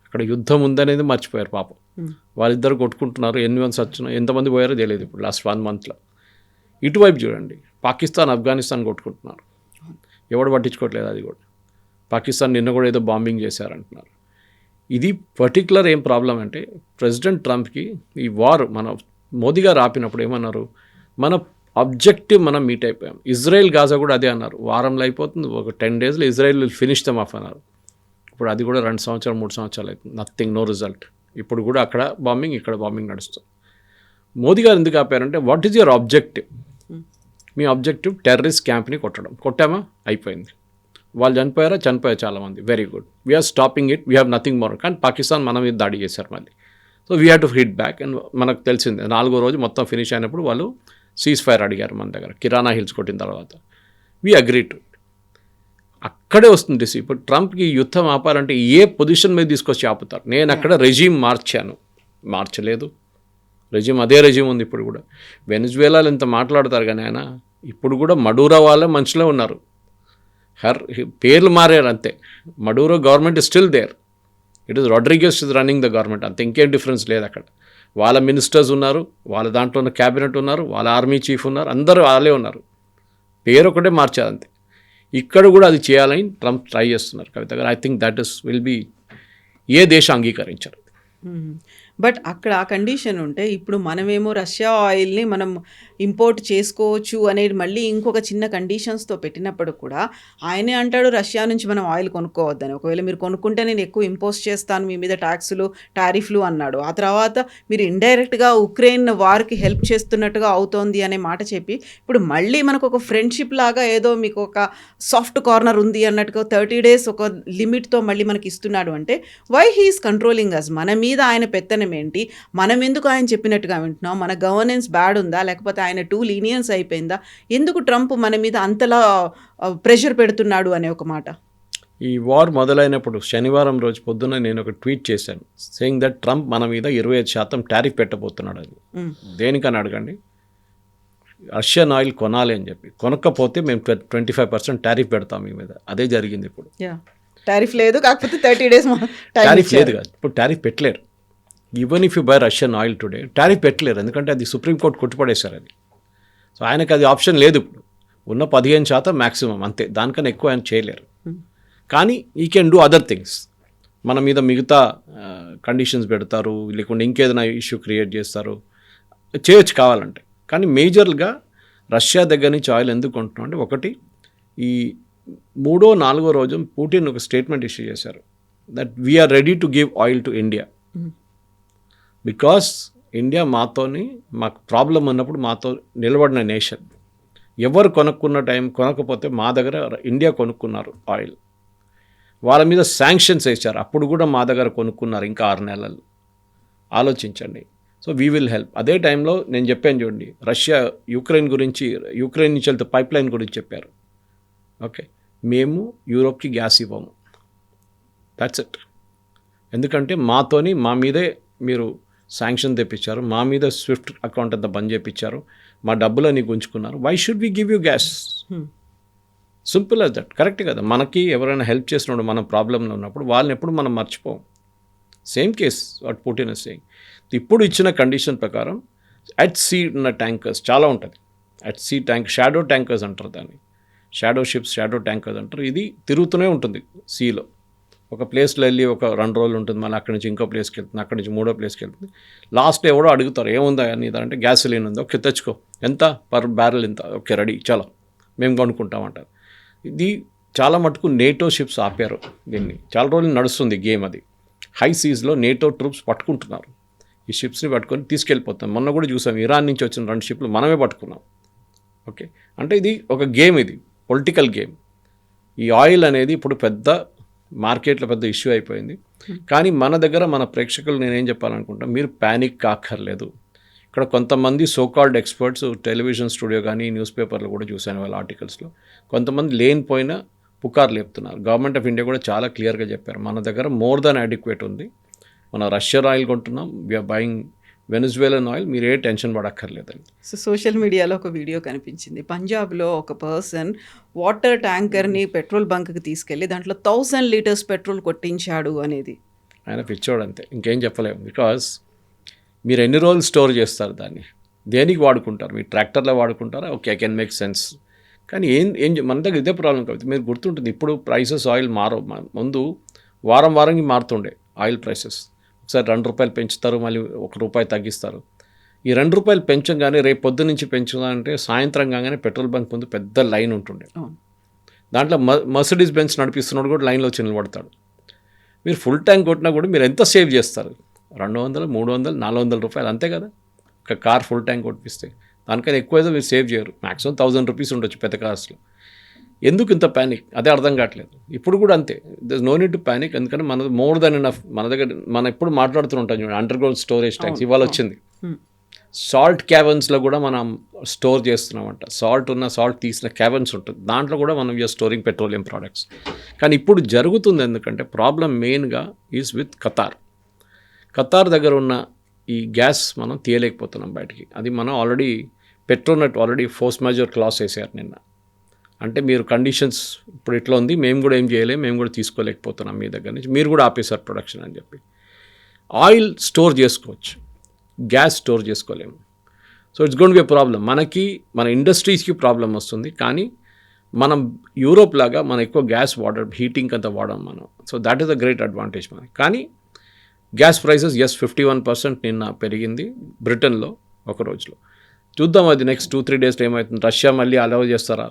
అక్కడ యుద్ధం ఉందనేది మర్చిపోయారు పాపం. వాళ్ళిద్దరు కొట్టుకుంటున్నారు. ఎన్ని మంది వచ్చినా ఎంతమంది పోయారో తెలియదు. ఇప్పుడు లాస్ట్ 1 మంత్లో ఇటువైపు చూడండి, పాకిస్తాన్ ఆఫ్ఘనిస్తాన్ కొట్టుకుంటున్నారు. ఎవడు పట్టించుకోవట్లేదు. అది కూడా పాకిస్తాన్ నిన్న కూడా ఏదో బాంబింగ్ చేశారంటున్నారు. ఇది పర్టికులర్ ఏం ప్రాబ్లం అంటే ప్రెసిడెంట్ ట్రంప్కి ఈ వార్ మన మోదీ గారు ఆపినప్పుడు ఏమన్నారు, మన ఆబ్జెక్టివ్ మనం మీట్ అయిపోయాం. ఇజ్రాయెల్ గాజా కూడా అదే అన్నారు, వారంలో అయిపోతుంది, ఒక 10 డేస్లో Israel will finish them of అన్నారు. ఇప్పుడు అది కూడా 2 సంవత్సరాలు 3 సంవత్సరాలు అవుతుంది, నథింగ్, నో రిజల్ట్. ఇప్పుడు కూడా అక్కడ బాంబింగ్, ఇక్కడ బాంబింగ్ నడుస్తుంది. మోదీ గారు ఎందుకు ఆపారంటే వాట్ ఈజ్ యువర్ ఆబ్జెక్టివ్? మీ ఆబ్జెక్టివ్ టెర్రరిస్ట్ క్యాంప్ని కొట్టడం. కొట్టామా, అయిపోయింది. వాళ్ళు చనిపోయారు చాలామంది, very good, we're stopping it, we have nothing more. కానీ పాకిస్తాన్ మన మీద దాడి చేశారు మళ్ళీ. So we have to hit back. And మనకు తెలిసిందే 4వ రోజు మొత్తం ఫినిష్ అయినప్పుడు వాళ్ళు సీజ్ ఫైర్ అడిగారు మన దగ్గర, కిరాణా హిల్స్ కొట్టిన తర్వాత. We agree to. అక్కడే వస్తుంది. ఇప్పుడు ట్రంప్కి యుద్ధం ఆపాలంటే ఏ పొజిషన్ మీద తీసుకొచ్చి ఆపుతారు? నేను అక్కడ రెజీమ్ మార్చలేదు, రెజీమ్ అదే రెజీమ్ ఉంది ఇప్పుడు కూడా. వెనిజువేలాలో ఇంత మాట్లాడతారు కానీ ఆయన ఇప్పుడు కూడా మడూరో వాళ్ళే మంచిలో ఉన్నారు. పేర్లు మారారు అంతే. Maduro government is still there. It is Rodriguez is running the government, అంతే, ఇంకేం డిఫరెన్స్ లేదు అక్కడ. వాళ్ళ మినిస్టర్స్ ఉన్నారు, వాళ్ళ దాంట్లో ఉన్న క్యాబినెట్ ఉన్నారు, వాళ్ళ ఆర్మీ చీఫ్ ఉన్నారు, అందరూ వాళ్ళే ఉన్నారు. పేరు ఒకటే మార్చారు అంతే. ఇక్కడ కూడా అది చేయాలని ట్రంప్ ట్రై చేస్తున్నారు కవిత గారు. I think that will be, ఏ దేశం అంగీకరించారు. బట్ అక్కడ ఆ కండిషన్ ఉంటే ఇప్పుడు మనమేమో రష్యా ఆయిల్ని మనం ఇంపోర్ట్ చేసుకోవచ్చు అనేది మళ్ళీ ఇంకొక చిన్న కండిషన్స్తో పెట్టినప్పుడు కూడా ఆయనే అంటాడు రష్యా నుంచి మనం ఆయిల్ కొనుక్కోవద్దని. ఒకవేళ మీరు కొనుక్కుంటే నేను ఎక్కువ ఇంపోజ్ చేస్తాను మీ మీద ట్యాక్సులు, టారిఫ్లు అన్నాడు. ఆ తర్వాత మీరు ఇండైరెక్ట్గా ఉక్రెయిన్ వార్కి హెల్ప్ చేస్తున్నట్టుగా అవుతోంది అనే మాట చెప్పి ఇప్పుడు మళ్ళీ మనకు ఒక ఫ్రెండ్షిప్ లాగా ఏదో మీకు ఒక సాఫ్ట్ కార్నర్ ఉంది అన్నట్టుగా 30 days ఒక లిమిట్తో మళ్ళీ మనకి ఇస్తున్నాడు అంటే వై హీఈస్ కంట్రోలింగ్ అస్? మన మీద ఆయన పెత్తనం ఏంటి? మనం ఎందుకు ఆయన చెప్పినట్టుగా వింటున్నాం? మన గవర్నెన్స్ బ్యాడ్ ఉందా, లేకపోతే ఆయన టూ లీనియన్స్ అయిపోయిందా? ఎందుకు ట్రంప్ మన మీద అంతలా ప్రెషర్ పెడుతున్నాడు అనే ఒక మాట. ఈ వార్ మొదలైనప్పుడు శనివారం రోజు పొద్దున్న నేను ఒక ట్వీట్ చేశాను, సేయింగ్ దట్ ట్రంప్ మన మీద 25% టారిఫ్ పెట్టబోతున్నాడు. అది దేనికని అడగండి, రష్యన్ ఆయిల్ కొనాలి అని చెప్పి. కొనకపోతే మేము 25% టారిఫ్ పెడతాం మీ మీద. అదే జరిగింది. ఇప్పుడు టారిఫ్ లేదు, కాకపోతే 30 days టారిఫ్ లేదు కాదు, ఇప్పుడు టారిఫ్ పెట్టలేరు. Even if you by Russian oil today tariff పెట్టలేరు, ఎందుకంటే అది సుప్రీంకోర్టు కొట్టుపడేశారు అది. సో ఆయనకు అది ఆప్షన్ లేదు. ఇప్పుడు ఉన్న 15% మ్యాక్సిమం, అంతే, దానికన్నా ఎక్కువ ఆయన చేయలేరు. కానీ ఈ కెన్ డూ అదర్ థింగ్స్. మన మీద మిగతా కండిషన్స్ పెడతారు, లేకుంటే ఇంకేదైనా ఇష్యూ క్రియేట్ చేస్తారు, చేయొచ్చు కావాలంటే. కానీ మేజర్గా రష్యా దగ్గర నుంచి ఆయిల్ ఎందుకు కొంటున్నాం అంటే, ఒకటి, ఈ 3వ 4వ రోజు పుటిన్ ఒక స్టేట్మెంట్ ఇష్యూ చేశారు that we are ready to give oil to India because India మాకు ప్రాబ్లం ఉన్నప్పుడు మాతో నిలబడిన నేషన్. ఎవరు కొనకపోతే మా దగ్గర ఇండియా కొనుక్కున్నారు ఆయిల్. వాళ్ళ మీద శాంక్షన్స్ వేశారు, అప్పుడు కూడా మా దగ్గర కొనుక్కున్నారు ఇంకా 6 నెలలు. ఆలోచించండి. So we will help. అదే టైంలో నేను చెప్పాను చూడండి, రష్యా యుక్రెయిన్ నుంచి వెళ్తే పైప్ లైన్ గురించి చెప్పారు. ఓకే, మేము యూరోప్కి గ్యాస్ ఇవ్వము, దట్స్ ఇట్. ఎందుకంటే మా మీదే మీరు శాంక్షన్ తెప్పించారు, మా మీద స్విఫ్ట్ అకౌంట్ అంతా బంద్ చేయించారు, మా డబ్బులని గుంజుకున్నారు. Why should we give you gas? Simple as that. Correct కదా? మనకి ఎవరైనా హెల్ప్ చేసినప్పుడు, మనం ప్రాబ్లంలో ఉన్నప్పుడు వాళ్ళని ఎప్పుడు మనం మర్చిపోం. Same case what Putin is saying. ఇప్పుడు ఇచ్చిన కండిషన్ ప్రకారం అట్ సీ ఉన్న ట్యాంకర్స్ చాలా ఉంటుంది. అట్ సీ షాడో ట్యాంకర్స్ అంటారు దాన్ని, షాడో షిప్స్, షాడో ట్యాంకర్స్ అంటారు. ఇది తిరుగుతూనే ఉంటుంది సీలో. ఒక ప్లేస్లో వెళ్ళి ఒక 2 రోజులు ఉంటుంది, మళ్ళీ అక్కడి నుంచి ఇంకో ప్లేస్కి వెళ్తుంది, అక్కడి నుంచి 3వ ప్లేస్కి వెళ్తుంది. లాస్ట్ ఎవడో అడుగుతారు ఏముందా అని, అంటే గ్యాసోలిన్ ఉంది, ఓకే తెచ్చుకో, ఎంత పర్ బ్యారెల్ ఇంత, ఓకే రెడీ, చాలా మేము కొనుక్కుంటామంటారు. ఇది చాలా మటుకు నేటో షిప్స్ ఆపారు దీన్ని. చాలా రోజులు నడుస్తుంది గేమ్ అది. హై సీజ్లో నేటో ట్రూప్స్ పట్టుకుంటున్నారు, ఈ షిప్స్ని పట్టుకొని తీసుకెళ్ళిపోతాం. మొన్న కూడా చూసాం, ఇరాన్ నుంచి వచ్చిన 2 షిప్లు మనమే పట్టుకున్నాం. ఓకే, అంటే ఇది ఒక గేమ్. ఇది పొలిటికల్ గేమ్. ఈ ఆయిల్ అనేది ఇప్పుడు పెద్ద మార్కెట్లో పెద్ద ఇష్యూ అయిపోయింది. కానీ మన దగ్గర మన ప్రేక్షకులు నేనేం చెప్పాలనుకుంటా, మీరు ప్యానిక్ కాక్కర్లేదు. ఇక్కడ కొంతమంది సోకాల్డ్ ఎక్స్పర్ట్స్ టెలివిజన్ స్టూడియో కానీ న్యూస్ పేపర్లో కూడా చూశాను వాళ్ళ ఆర్టికల్స్లో, కొంతమంది లేనిపోయిన పుకార్లు చెప్తున్నారు. గవర్నమెంట్ ఆఫ్ ఇండియా కూడా చాలా క్లియర్గా చెప్పారు, మన దగ్గర మోర్ దాన్ అడిక్వేట్ ఉంది, మన రష్యన్ ఆయిల్ కొంటున్నాం, వీఆర్ బయింగ్ వెనిజువేలన్ ఆయిల్, మీరు ఏ టెన్షన్ పడక్కర్లేదండి. సో సోషల్ మీడియాలో ఒక వీడియో కనిపించింది, పంజాబ్లో ఒక పర్సన్ వాటర్ ట్యాంకర్ని పెట్రోల్ బంక్కి తీసుకెళ్ళి దాంట్లో 1000 లీటర్స్ పెట్రోల్ కొట్టించాడు అనేది. ఆయన పిచ్చోడు అంతే, ఇంకేం చెప్పలేము. బికాస్ మీరు ఎన్ని రోజులు స్టోర్ చేస్తారు దాన్ని, దేనికి వాడుకుంటారు? మీరు ట్రాక్టర్లో వాడుకుంటారా? Okay, I can make sense. కానీ ఏం మన దగ్గర ఇదే ప్రాబ్లం కాబట్టి మీరు గుర్తుంటుంది, ఇప్పుడు ప్రైసెస్ ఆయిల్ ముందు వారంకి మారుతుండే ఆయిల్ ప్రైసెస్. ఒకసారి ₹2 పెంచుతారు, మళ్ళీ ₹1 తగ్గిస్తారు. ఈ ₹2 పెంచగానే రేపు పొద్దు నుంచి పెంచుదామంటే సాయంత్రం కాగానే పెట్రోల్ బంక్ ముందు పెద్ద లైన్ ఉంటుండే. దాంట్లో మర్సిడీస్ బెంజ్ నడిపిస్తున్నాడు కూడా లైన్లో వచ్చి నిలబడతాడు. మీరు ఫుల్ ట్యాంక్ కొట్టినా కూడా మీరు ఎంత సేవ్ చేస్తారు? $200, $300, $400 అంతే కదా. ఒక కార్ ఫుల్ ట్యాంక్ కొట్టిస్తే దానికైనా ఎక్కువ అయితే మీరు సేవ్ చేయరు. మ్యాక్సిమం ₹1000 ఉండొచ్చు పెద్ద కార్స్లో. ఎందుకు ఇంత ప్యానిక్? అదే అర్థం కావట్లేదు. ఇప్పుడు కూడా అంతే, there no need to panic. ఎందుకంటే మన మోర్ దెన్ ఎనఫ్. మన దగ్గర మనం ఎప్పుడు మాట్లాడుతూ ఉంటాం చూడండి, అండర్ గ్రౌండ్ స్టోరేజ్ ట్యాంక్స్ ఇవాళ వచ్చింది. సాల్ట్ క్యావెన్స్లో కూడా మనం స్టోర్ చేస్తున్నామంట. సాల్ట్ తీసిన క్యావెన్స్ ఉంటుంది, దాంట్లో కూడా మనం యూఆర్ స్టోరింగ్ పెట్రోలియం ప్రోడక్ట్స్. కానీ ఇప్పుడు జరుగుతుంది ఎందుకంటే ప్రాబ్లం మెయిన్గా ఈజ్ విత్ ఖతార్ దగ్గర ఉన్న ఈ గ్యాస్ మనం తీయలేకపోతున్నాం బయటికి. అది మనం already Petronet already force major class వేసారు నిన్న. అంటే మీరు కండిషన్స్ ఇప్పుడు ఇట్లా ఉంది, మేము కూడా ఏం చేయలేము, మేము కూడా తీసుకోలేకపోతున్నాం మీ దగ్గర నుంచి, మీరు కూడా ఆపేశారు ప్రొడక్షన్ అని చెప్పి. ఆయిల్ స్టోర్ చేసుకోవచ్చు, గ్యాస్ స్టోర్ చేసుకోలేము. So it's gonna be a problem. మన ఇండస్ట్రీస్కి ప్రాబ్లం వస్తుంది. కానీ మనం యూరోప్ లాగా మనం ఎక్కువ గ్యాస్ హీటింగ్ అంతా వాడడం మనం. So that is a great advantage మనకి. కానీ గ్యాస్ ప్రైసెస్ 51% నిన్న పెరిగింది బ్రిటన్లో ఒక రోజులో. చూద్దాం అది నెక్స్ట్ 2-3 డేస్లో ఏమవుతుంది. రష్యా మళ్ళీ అలౌ చేస్తారా,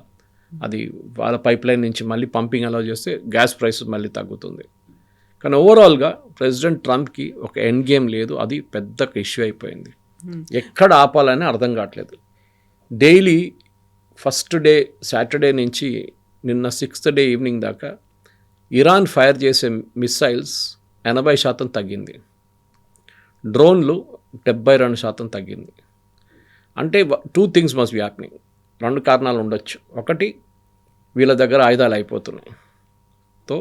అది వాళ్ళ పైప్ లైన్ నుంచి మళ్ళీ పంపింగ్ అలౌ చేస్తే గ్యాస్ ప్రైసెస్ మళ్ళీ తగ్గుతుంది. కానీ ఓవరాల్గా ప్రెసిడెంట్ ట్రంప్కి ఒక ఎండ్ గేమ్ లేదు, అది పెద్ద ఇష్యూ అయిపోయింది. ఎక్కడ ఆపాలని అర్థం కావట్లేదు. డైలీ ఫస్ట్ డే సాటర్డే నుంచి నిన్న 6th డే ఈవినింగ్ దాకా ఇరాన్ ఫైర్ చేసే మిస్సైల్స్ 80% తగ్గింది, డ్రోన్లు 72% తగ్గింది. అంటే 2 థింగ్స్ మస్ట్ బి హ్యాపెనింగ్. 2 కారణాలు ఉండొచ్చు. ఒకటి, వీళ్ళ దగ్గర ఆయుధాలు అయిపోతున్నాయి, తో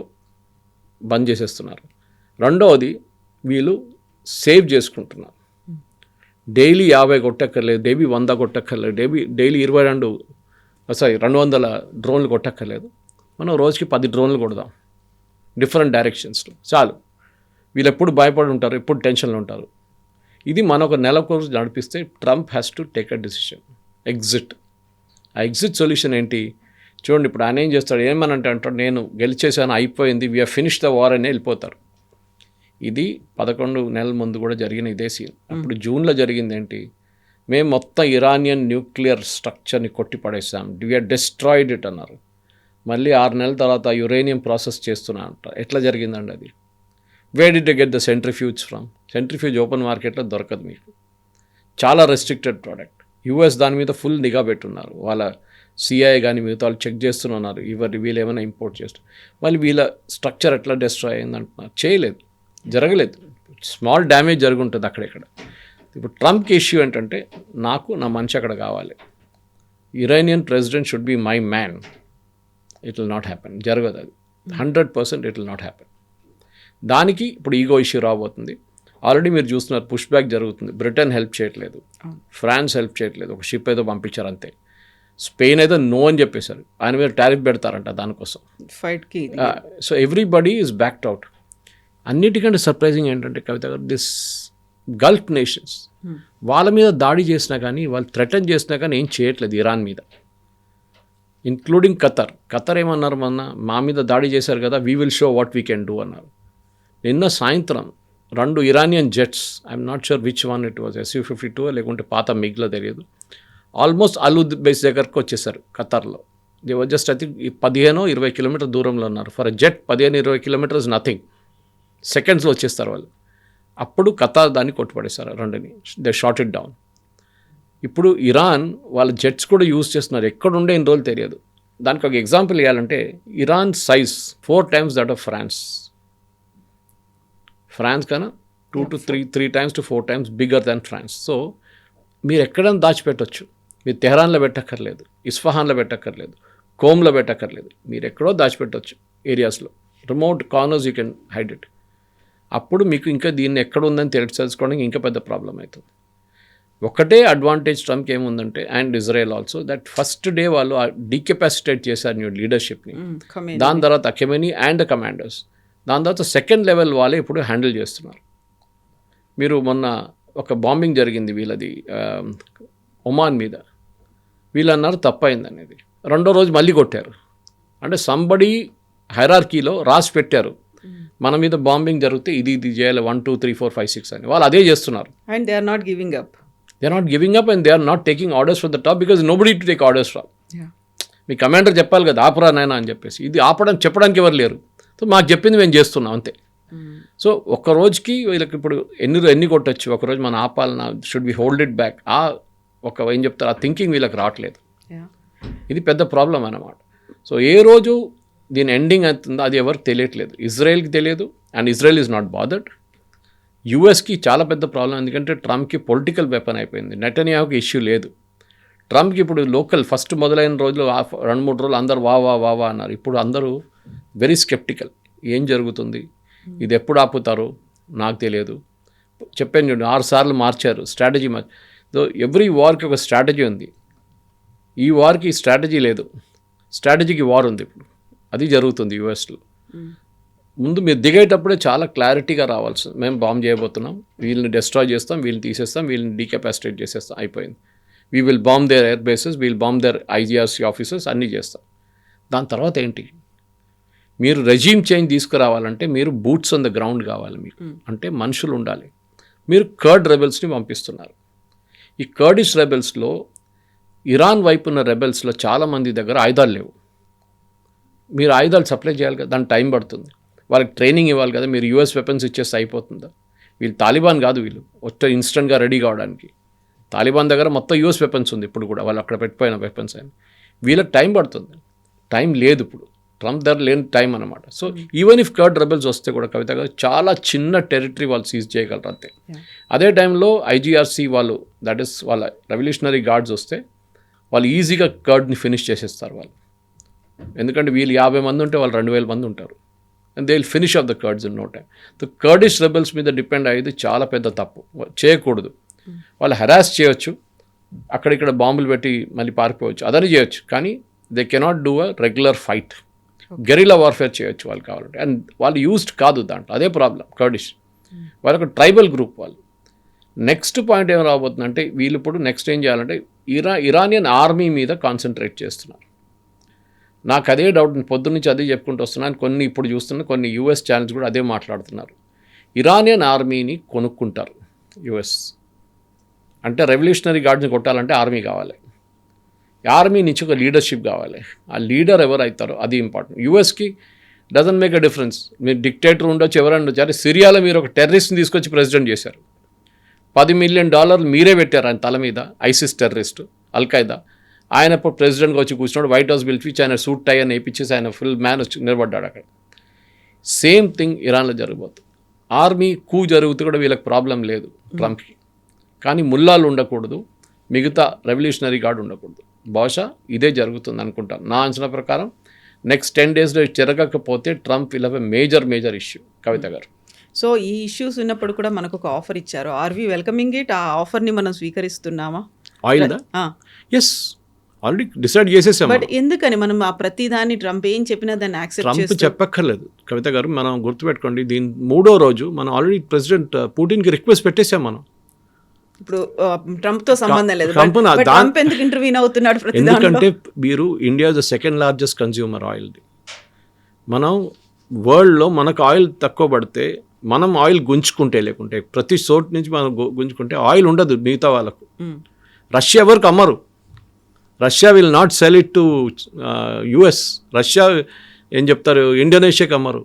బంద్ చేసేస్తున్నారు. రెండవది, వీళ్ళు సేవ్ చేసుకుంటున్నారు. డైలీ 50 కొట్టక్కర్లేదు, డైలీ 100 కొట్టక్కర్లేదు, డైలీ 200 డ్రోన్లు కొట్టక్కర్లేదు. మనం రోజుకి 10 డ్రోన్లు కొడదాం డిఫరెంట్ డైరెక్షన్స్లో, చాలు. వీళ్ళు ఎప్పుడు భయపడి ఉంటారు, ఎప్పుడు టెన్షన్లో ఉంటారు. ఇది మన ఒక నెల కోర్సు నడిపిస్తే Trump has to take a decision, exit. ఆ ఎగ్జిట్ సొల్యూషన్ ఏంటి చూడండి. ఇప్పుడు ఆయన ఏం చేస్తాడు, ఏమనంటే అంటాడు, నేను గెలిచేసాను, అయిపోయింది, వీఆర్ ఫినిష్ ద వార్ అని వెళ్ళిపోతారు. ఇది 11 నెలల ముందు కూడా జరిగిన ఇదే సీన్. అప్పుడు జూన్లో జరిగింది ఏంటి, మేము మొత్తం ఇరానియన్ న్యూక్లియర్ స్ట్రక్చర్ని కొట్టి పడేసాం, వీఆర్ డిస్ట్రాయిడ్ ఇట్ అన్నారు. మళ్ళీ 6 నెలల తర్వాత యురేనియం ప్రాసెస్ చేస్తున్నా అంటారు. ఎట్లా జరిగిందండి అది? Where did you get the centrifuge from? Centrifuge open మార్కెట్లో దొరకదు మీకు, చాలా రెస్ట్రిక్టెడ్ ప్రోడక్ట్. యూఎస్ దాని మీద ఫుల్ నిఘా పెట్టున్నారు, వాళ్ళ సిఐ కానీ మిగతా వాళ్ళు చెక్ చేస్తున్నారు, వీళ్ళు ఏమైనా ఇంపోర్ట్ చేస్తారు. మళ్ళీ వీళ్ళ స్ట్రక్చర్ ఎట్లా డిస్ట్రాయ్ అయింది అంటున్నారు. చేయలేదు, జరగలేదు, స్మాల్ డ్యామేజ్ జరుగుంటుంది అక్కడెక్కడ. ఇప్పుడు ట్రంప్కి ఇష్యూ ఏంటంటే, నాకు నా మనిషి అక్కడ కావాలి, Iranian president should be my man. It will not happen, జరగదు అది, 100% ఇట్ విల్ నాట్ హ్యాపెన్. దానికి ఇప్పుడు ఈగో ఇష్యూ రాబోతుంది. ఆల్రెడీ మీరు చూస్తున్నారు, పుష్ బ్యాక్ జరుగుతుంది. బ్రిటన్ హెల్ప్ చేయట్లేదు, ఫ్రాన్స్ హెల్ప్ చేయట్లేదు, ఒక షిప్ ఏదో పంపించారు అంతే. స్పెయిన్ అయితే నో అని చెప్పేశారు, ఆయన మీద టారిఫ్ పెడతారంట దానికోసం ఫైట్కి. So everybody is backed out. అన్నిటికంటే సర్ప్రైజింగ్ ఏంటంటే కవిత గారు, దిస్ గల్ఫ్ నేషన్స్ వాళ్ళ మీద దాడి చేసినా కానీ, వాళ్ళు థ్రెటన్ చేసినా కానీ ఏం చేయట్లేదు ఇరాన్ మీద, ఇంక్లూడింగ్ ఖతర్ ఏమన్నారు, మా మీద దాడి చేశారు కదా, we will show what we can do అన్నారు. నిన్న సాయంత్రం 2 Iranian jets, I'm not sure which one it was, Su-52 లేకుంటే పాత మిగ్లో తెలియదు, ఆల్మోస్ట్ అలూద్ బేస్ దగ్గరకు వచ్చేసారు ఖతర్లో. They were just I think 15-20 kilometre దూరంలో ఉన్నారు. For a jet 15-20 kilometres nothing, సెకండ్స్లో వచ్చేస్తారు వాళ్ళు. అప్పుడు ఖతార్ దాన్ని కొట్టుపడేశారు 2ని, దే షాట్ ఇట్ డౌన్. ఇప్పుడు ఇరాన్ వాళ్ళ జెట్స్ కూడా యూజ్ చేస్తున్నారు, ఎక్కడుండే ఇన్ని రోజులు తెలియదు. దానికి ఒక ఎగ్జాంపుల్ ఇవ్వాలంటే Iran size 4 times that of France కన్నా 2 to 3 times to 4 times bigger than France. So మీరు ఎక్కడైనా దాచిపెట్టవచ్చు. మీరు తెహరాన్లో పెట్టక్కర్లేదు, ఇస్ఫహాన్లో పెట్టక్కర్లేదు, కోమ్లో పెట్టక్కర్లేదు, మీరు ఎక్కడో దాచిపెట్టవచ్చు ఏరియాస్లో, remote corners you can hide it. అప్పుడు మీకు ఇంకా దీన్ని ఎక్కడ ఉందని తెలుసుకోవడానికి ఇంకా పెద్ద ప్రాబ్లం అవుతుంది. ఒకటే అడ్వాంటేజ్ ట్రంప్కి ఏముందంటే and Israel also that first day వాళ్ళు డీకెపాసిటేట్ చేశారు న్యూ లీడర్షిప్ని. దాని తర్వాత ఖమెనీ అండ్ కమాండర్స్, దాని తర్వాత సెకండ్ లెవెల్ వాళ్ళే ఇప్పుడు హ్యాండిల్ చేస్తున్నారు. మీరు మొన్న ఒక బాంబింగ్ జరిగింది వీళ్ళది ఒమాన్ మీద, వీళ్ళు అన్నారు తప్పైంది అనేది. రెండో రోజు మళ్ళీ కొట్టారు. అంటే సంబడి హైరార్కీలో రాసి పెట్టారు మన మీద బాంబింగ్ జరిగితే ఇది చేయాలి 1 2 3 4 5 6 అని. వాళ్ళు అదే చేస్తున్నారు. And they are not giving up. They are not giving up and they are not taking orders from the top because nobody to take orders from. మీ కమాండర్ చెప్పాలి కదా ఆపరా నాయనా అని చెప్పేసి. ఇది ఆపడం చెప్పడానికి ఎవరు లేరు. సో మాకు చెప్పింది మేము చేస్తున్నాం అంతే. సో ఒక్క రోజుకి వీళ్ళకి ఇప్పుడు ఎన్ని కొట్టచ్చు, ఒకరోజు మనం ఆపాలన్నా, should be hold it back, ఏం చెప్తారు ఆ థింకింగ్ వీళ్ళకి రావట్లేదు. ఇది పెద్ద ప్రాబ్లం అన్నమాట. సో ఏ రోజు దీని ఎండింగ్ అవుతుందో అది ఎవరికి తెలియట్లేదు. ఇజ్రాయెల్కి తెలియదు and Israel is not bothered. యూఎస్కి చాలా పెద్ద ప్రాబ్లం, ఎందుకంటే ట్రంప్కి పొలిటికల్ వెపన్ అయిపోయింది. నెటన్యాహుకి ఇష్యూ లేదు. ట్రంప్కి ఇప్పుడు లోకల్ ఫస్ట్ మొదలైన రోజులు 2-3 రోజులు అందరు వా అన్నారు. ఇప్పుడు అందరూ వెరీ స్కెప్టికల్. ఏం జరుగుతుంది, ఇది ఎప్పుడు ఆపుతారు నాకు తెలియదు. చెప్పాను చూడండి 6 సార్లు మార్చారు స్ట్రాటజీ. ఎవ్రీ వార్కి ఒక స్ట్రాటజీ ఉంది. ఈ వార్కి స్ట్రాటజీ లేదు, స్ట్రాటజీకి వార్ ఉంది. ఇప్పుడు అది జరుగుతుంది యూఎస్లో. ముందు మీరు దిగేటప్పుడే చాలా క్లారిటీగా రావాల్సింది. మేము బాంబ్ చేయబోతున్నాం, వీళ్ళని డిస్ట్రాయ్ చేస్తాం, వీళ్ళని తీసేస్తాం, వీళ్ళని డీకెపాసిటేట్ చేసేస్తాం, అయిపోయింది. We will bomb their air bases, we'll bomb their IGRC offices, అన్నీ చేస్తాం. దాని తర్వాత ఏంటి, మీరు రెజీమ్ చేంజ్ తీసుకురావాలంటే మీరు బూట్స్ ఆన్ ద గ్రౌండ్ కావాలి. మీకు అంటే మనుషులు ఉండాలి. మీరు కర్డ్ రెబెల్స్ని పంపిస్తున్నారు. ఈ కర్డిష్ రెబెల్స్లో ఇరాన్ వైపు ఉన్న రెబెల్స్లో చాలామంది దగ్గర ఆయుధాలు లేవు. మీరు ఆయుధాలు సప్లై చేయాలి కదా, దానికి టైం పడుతుంది. వాళ్ళకి ట్రైనింగ్ ఇవ్వాలి కదా. మీరు యూఎస్ వెపన్స్ ఇచ్చేస్తే అయిపోతుందా? వీళ్ళు తాలిబాన్ కాదు, వీళ్ళు ఒక్క ఇన్స్టెంట్గా రెడీ కావడానికి. తాలిబాన్ దగ్గర మొత్తం యూఎస్ వెపన్స్ ఉంది ఇప్పుడు కూడా, వాళ్ళు అక్కడ పెట్టిపోయిన వెపన్స్ అని. వీళ్ళకి టైం పడుతుంది, టైం లేదు ఇప్పుడు. ట్రంప్ దగ్గర లేని టైం అనమాట. So even if curd rebels వస్తే కూడా కవిత గారు చాలా చిన్న టెరిటరీ వాళ్ళు సీజ్ చేయగలరు అంతే. అదే టైంలో ఐజీఆర్సీ వాళ్ళు, దట్ ఈస్ వాళ్ళ రెవల్యూషనరీ గార్డ్స్ వస్తే వాళ్ళు ఈజీగా కర్డ్ని ఫినిష్ చేసేస్తారు వాళ్ళు. ఎందుకంటే వీళ్ళు 50 మంది ఉంటే వాళ్ళు 2000 మంది ఉంటారు. And they will finish off the Kurds in no time. The Kurdish rebels మీద డిపెండ్ అయ్యేది చాలా పెద్ద తప్పు, చేయకూడదు. వాళ్ళు హెరాస్ చేయొచ్చు, అక్కడిక్కడ బాంబులు పెట్టి మళ్ళీ పారిపోవచ్చు, అదని చేయొచ్చు. కానీ they cannot do a regular fight. Guerrilla warfare చేయొచ్చు వాళ్ళు కావాలంటే. అండ్ వాళ్ళు యూజ్డ్ కాదు దాంట్లో, అదే ప్రాబ్లం కర్డిష్. వాళ్ళొక ట్రైబల్ గ్రూప్ వాళ్ళు. నెక్స్ట్ పాయింట్ ఏం రాబోతుందంటే వీళ్ళు ఇప్పుడు నెక్స్ట్ ఏం చేయాలంటే ఇరానియన్ ఆర్మీ మీద కాన్సన్ట్రేట్ చేస్తున్నారు. నాకు అదే డౌట్, పొద్దున్నుంచి అదే చెప్పుకుంటూ వస్తున్నాను. కొన్ని ఇప్పుడు చూస్తున్న కొన్ని యూఎస్ ఛానల్స్ కూడా అదే మాట్లాడుతున్నారు. ఇరానియన్ ఆర్మీని కొనుక్కుంటారు యూఎస్. అంటే రెవల్యూషనరీ గార్డ్స్ని కొట్టాలంటే ఆర్మీ కావాలి, ఆర్మీ నుంచి ఒక లీడర్షిప్ కావాలి. ఆ లీడర్ ఎవరు అవుతారో అది ఇంపార్టెంట్. యూఎస్కి డజంట్ మేక్ అ డిఫరెన్స్. మీరు డిక్టేటర్ ఉండొచ్చు, ఎవరైనా ఉండొచ్చు. అరే సిరియాలో మీరు ఒక టెర్రరిస్ట్ని తీసుకొచ్చి ప్రెసిడెంట్ చేశారు, $10 million మీరే పెట్టారు ఆయన తల మీద. ISIS terrorist, Al-Qaeda. ఆయన ఇప్పుడు ప్రెసిడెంట్గా వచ్చి కూర్చున్నాడు, వైట్ హౌస్ పిలిపించి ఆయన సూట్ టై అని వేయించేసి ఆయన ఫుల్ మ్యాన్ వచ్చి నిలబడ్డాడు అక్కడ. సేమ్ థింగ్ ఇరాన్లో జరగబోతుంది. ఆర్మీ కూ జరుగుతూ కూడా వీళ్ళకి ప్రాబ్లం లేదు ట్రంప్కి. కానీ ముల్లాలు ఉండకూడదు, మిగతా రెవల్యూషనరీ గార్డ్ ఉండకూడదు. బహుశా ఇదే జరుగుతుంది అనుకుంటాను నా అంచనా ప్రకారం. నెక్స్ట్ 10 daysలో జరగకపోతే Trump will have a major issue. Kavitha గారు, సో ఈ ఇష్యూస్ ఉన్నప్పుడు కూడా మనకు ఒక ఆఫర్ ఇచ్చారు. Are we welcoming it? ఆ ఆఫర్ని మనం స్వీకరిస్తున్నామా? ఆయిల్దా? ఎస్, ఆల్రెడీ డిసైడ్ చేసేసాం. బట్ ఎందుకని మనం ఆ ప్రతిదాన్ని ట్రంప్ ఏం చెప్పినా దాన్ని యాక్సెప్ట్ ట్రంప్ చేస్తూ? చెప్పక్కర్లేదు కవిత గారు. మనం గుర్తుపెట్టుకోండి, దీని 3వ రోజు మనం ఆల్రెడీ ప్రెసిడెంట్ పుటిన్కి రిక్వెస్ట్ పెట్టేసాం మనం. ఇప్పుడు ట్రంప్తో సంబంధం లేదు. ట్రంప్ ట్రంప్ ఎందుకు ఇంటర్వ్యూన్ అవుతున్నాడు ప్రతి దాంట్లో? ఎందుకంటే మీరు India the second largest consumer ఆయిల్ది. మనం వరల్డ్లో మనకు ఆయిల్ తక్కువ పడితే మనం ఆయిల్ గుంజుకుంటే, లేకుంటే ప్రతి చోటు నుంచి మనం గుంజుకుంటే ఆయిల్ ఉండదు మిగతా వాళ్ళకు. రష్యా ఎవరికి అమ్మరు. Russia will not sell it to US. Russia ఏం చెప్తారు, ఇండోనేషియాకి అమ్మరు.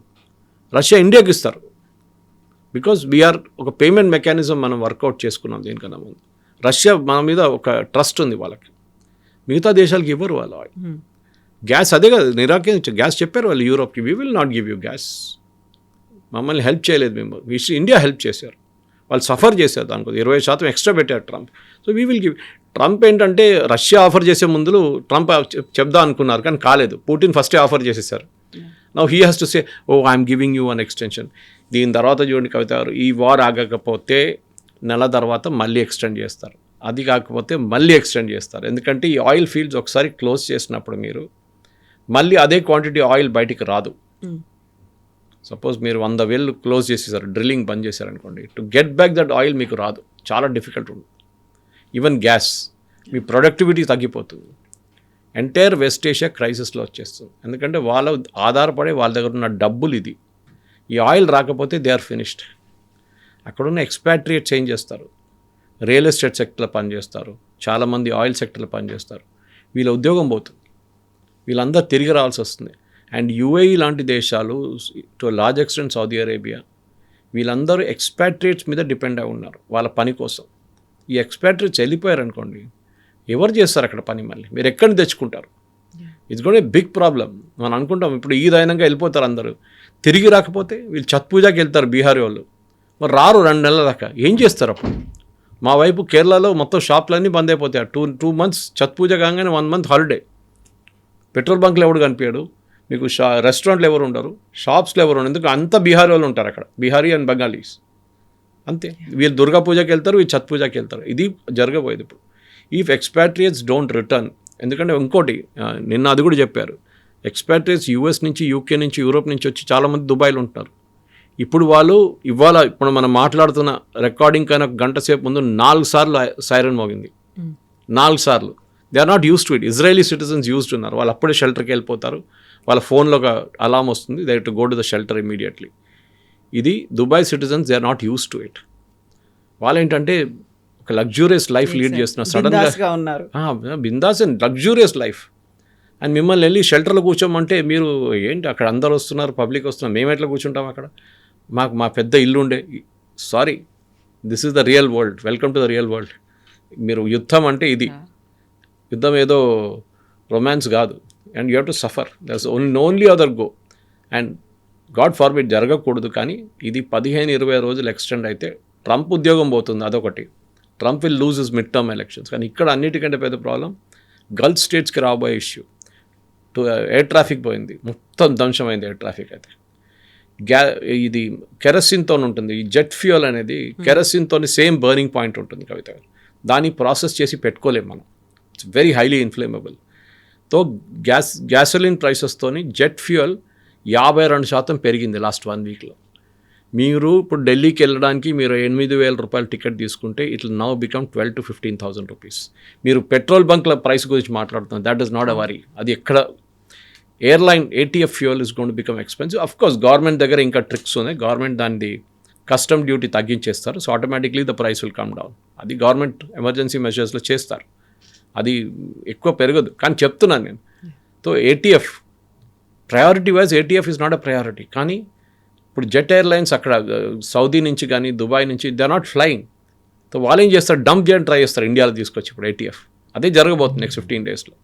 రష్యా ఇండియాకి ఇస్తారు. బికాజ్ వీఆర్ ఒక పేమెంట్ మెకానిజం మనం వర్కౌట్ చేసుకున్నాం దీనికన్నా ముందు. రష్యా మన మీద ఒక ట్రస్ట్ ఉంది వాళ్ళకి, మిగతా దేశాలకి ఇవ్వరు వాళ్ళు ఆయిల్. గ్యాస్ అదే కదా నిరాకరించారు. గ్యాస్ చెప్పారు వాళ్ళు యూరోప్కి, we will not give you gas. మమ్మల్ని హెల్ప్ చేయలేదు మేము, ఇండియా హెల్ప్ చేశారు. వాళ్ళు సఫర్ చేశారు దానికి 20% ఎక్స్ట్రా పెట్టారు Trump. So we will give. Trump ఏంటంటే రష్యా ఆఫర్ చేసే ముందు ట్రంప్ చెప్దా అనుకున్నారు కానీ కాలేదు. పుటిన్ ఫస్టే ఆఫర్ చేసేసారు. Now he has to say I'm giving you an extension. దీని తర్వాత చూడండి కవిత గారు, ఈ వార్ ఆగకపోతే నెల తర్వాత మళ్ళీ ఎక్స్టెండ్ చేస్తారు, అది కాకపోతే మళ్ళీ ఎక్స్టెండ్ చేస్తారు. ఎందుకంటే ఈ ఆయిల్ ఫీల్డ్స్ ఒకసారి క్లోజ్ చేసినప్పుడు మీరు మళ్ళీ అదే క్వాంటిటీ ఆయిల్ బయటికి రాదు. సపోజ్ మీరు 100 వేలు క్లోజ్ చేసేసారు, డ్రిల్లింగ్ బంద్ చేశారు అనుకోండి, to get back that oil మీకు రాదు, చాలా డిఫికల్ట్ ఉంటుంది. ఈవెన్ గ్యాస్, మీ ప్రొడక్టివిటీ తగ్గిపోతుంది. ఎంటైర్ వెస్ట్ ఏషియా క్రైసిస్లో వచ్చేస్తుంది. ఎందుకంటే వాళ్ళ ఆధారపడే వాళ్ళ దగ్గర ఉన్న డబ్బులు ఇది. ఈ ఆయిల్ రాకపోతే దే ఆర్ ఫినిష్డ్. అక్కడున్న ఎక్స్పాట్రియేట్ చేంజ్ చేస్తారు, రియల్ ఎస్టేట్ సెక్టర్లో పనిచేస్తారు, చాలామంది ఆయిల్ సెక్టర్లో పనిచేస్తారు. వీళ్ళ ఉద్యోగం పోతుంది, వీళ్ళందరూ తిరిగి రావాల్సి వస్తుంది. అండ్ యుఏఈ లాంటి దేశాలు, to large extent Saudi Arabia, వీళ్ళందరూ ఎక్స్పాట్రియేట్స్ మీద డిపెండ్ అయి ఉన్నారు వాళ్ళ పని కోసం. ఈ ఎక్స్పాట్రియేట్స్ వెళ్ళిపోయారు అనుకోండి, ఎవరు చేస్తారు అక్కడ పని? మళ్ళీ మీరు ఎక్కడిని తెచ్చుకుంటారు? ఇట్స్ కూడా బిగ్ ప్రాబ్లం. మనం అనుకుంటాం ఇప్పుడు ఈద్ అయినాక వెళ్ళిపోతారు అందరూ, తిరిగి రాకపోతే వీళ్ళు ఛత్ పూజకి వెళ్తారు బీహారీ వాళ్ళు, మరి రారు 2 నెలల దాకా. ఏం చేస్తారు అప్పుడు? మా వైపు కేరళలో మొత్తం షాపులన్నీ బంద్ అయిపోతాయి. టూ months ఛత్ పూజ కాగానే 1 month హాలిడే. పెట్రోల్ బంక్లో ఎవడు కనిపించాడు మీకు, రెస్టారెంట్లు ఎవరు ఉండరు, షాప్స్లో ఎవరు ఉండరు. ఎందుకు? అంత బీహారీ వాళ్ళు ఉంటారు అక్కడ, బీహారీ అండ్ బెంగాలీస్ అంతే. వీళ్ళు దుర్గా పూజకి వెళ్తారు, వీళ్ళు ఛత్ పూజకి వెళ్తారు. ఇది జరగబోయేది ఇప్పుడు. ఇఫ్ ఎక్స్పాట్రియేట్స్ డోంట్ రిటర్న్, ఎందుకంటే ఇంకోటి నిన్న అది కూడా చెప్పారు, ఎక్స్పాట్రియేట్స్ యూఎస్ నుంచి, యూకే నుంచి, యూరోప్ నుంచి వచ్చి చాలామంది దుబాయ్లో ఉంటున్నారు. ఇప్పుడు వాళ్ళు ఇప్పుడు మనం మాట్లాడుతున్న రికార్డింగ్ కన్నా 1 గంట సేపు ముందు 4 సార్లు సైరన్ మోగింది. 4 సార్లు. They are not use to it. Israeli citizens used ఉన్నారు, వాళ్ళు అప్పుడే షెల్టర్కి వెళ్ళిపోతారు. వాళ్ళ ఫోన్లో ఒక అలామ్ వస్తుంది, they to go to the shelter immediately. ఇది Dubai citizens, they are not use to it. వాళ్ళు ఏంటంటే ఒక లగ్జూరియస్ లైఫ్ లీడ్ చేస్తున్నారు. సడన్గా ఉన్నారు బిందాస్ అండ్ లగ్జూరియస్ లైఫ్. అండ్ మిమ్మల్ని వెళ్ళి షెల్టర్లో కూర్చోమంటే మీరు ఏంటి అక్కడ అందరు వస్తున్నారు, పబ్లిక్ వస్తున్నారు, మేము ఎట్లా కూర్చుంటాం అక్కడ? మా పెద్ద ఇల్లు ఉండే. Sorry, this is the real world. Welcome to the real world. మీరు యుద్ధం అంటే ఇది. యుద్ధం ఏదో రొమాన్స్ కాదు. And you have to suffer. That's only other go. And God forbid జరగకూడదు, కానీ ఇది 15-20 రోజులు ఎక్స్టెండ్ అయితే ట్రంప్ ఉద్యోగం పోతుంది, అదొకటి. Trump will lose his mid term elections. కానీ ఇక్కడ అన్నిటికంటే పెద్ద ప్రాబ్లం గల్ఫ్ స్టేట్స్కి రాబోయే ఇష్యూ. ఎయిర్ ట్రాఫిక్ పోయింది, మొత్తం ధ్వంసమైంది ఎయిర్ ట్రాఫిక్. అయితే ఇది కెరసిన్తో ఉంటుంది. ఈ జెట్ ఫ్యూయల్ అనేది కెరసిన్తో సేమ్ బర్నింగ్ పాయింట్ ఉంటుంది కవిత. దాన్ని ప్రాసెస్ చేసి పెట్టుకోలేము మనం. It's very highly inflammable. తో గ్యాసోలిన్ ప్రైసెస్తోని జెట్ ఫ్యూయల్ 52% పెరిగింది లాస్ట్ 1 వీక్లో. మీరు ఇప్పుడు ఢిల్లీకి వెళ్ళడానికి మీరు 8,000 రూపాయల టికెట్ తీసుకుంటే it will now become 12,000 to 15,000 rupees. మీరు పెట్రోల్ బంక్ల ప్రైస్ గురించి మాట్లాడుతున్నారు, that is not a worry. అది ఎక్కడ airline ATF fuel is gone to become expensive. Of course government దగ్గర ఇంకా ట్రిక్స్ ఉన్నాయి. గవర్నమెంట్ దాన్ని కస్టమ్ డ్యూటీ తగ్గించేస్తారు, so automatically the price will come down. అది గవర్నమెంట్ ఎమర్జెన్సీ మెజర్స్లో చేస్తారు, అది ఎక్కువ పెరగదు. కానీ చెప్తున్నాను నేను, so ATF priority wise ATF is not a priority. కానీ ఇప్పుడు జెట్ ఎయిర్లైన్స్ అక్కడ సౌదీ నుంచి కానీ దుబాయ్ నుంచి they are not flying. So వాళ్ళు ఏం చేస్తారు, డంప్ చేయడం ట్రై చేస్తారు ఇండియాలో తీసుకొచ్చి. ఇప్పుడు ATF అదే జరగబోతుంది నెక్స్ట్ 15 daysలో.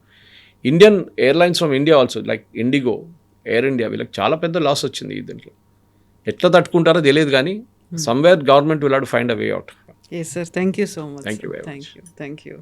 Indian airlines from India also, like IndiGo, Air India, వీళ్ళకి చాలా పెద్ద లాస్ వచ్చింది దీంట్లో. ఎట్లా తట్టుకుంటారో తెలియదు, కానీ somewhere government will have to find a way out. Yes, sir. Thank you so much. Thank you very much. Thank you.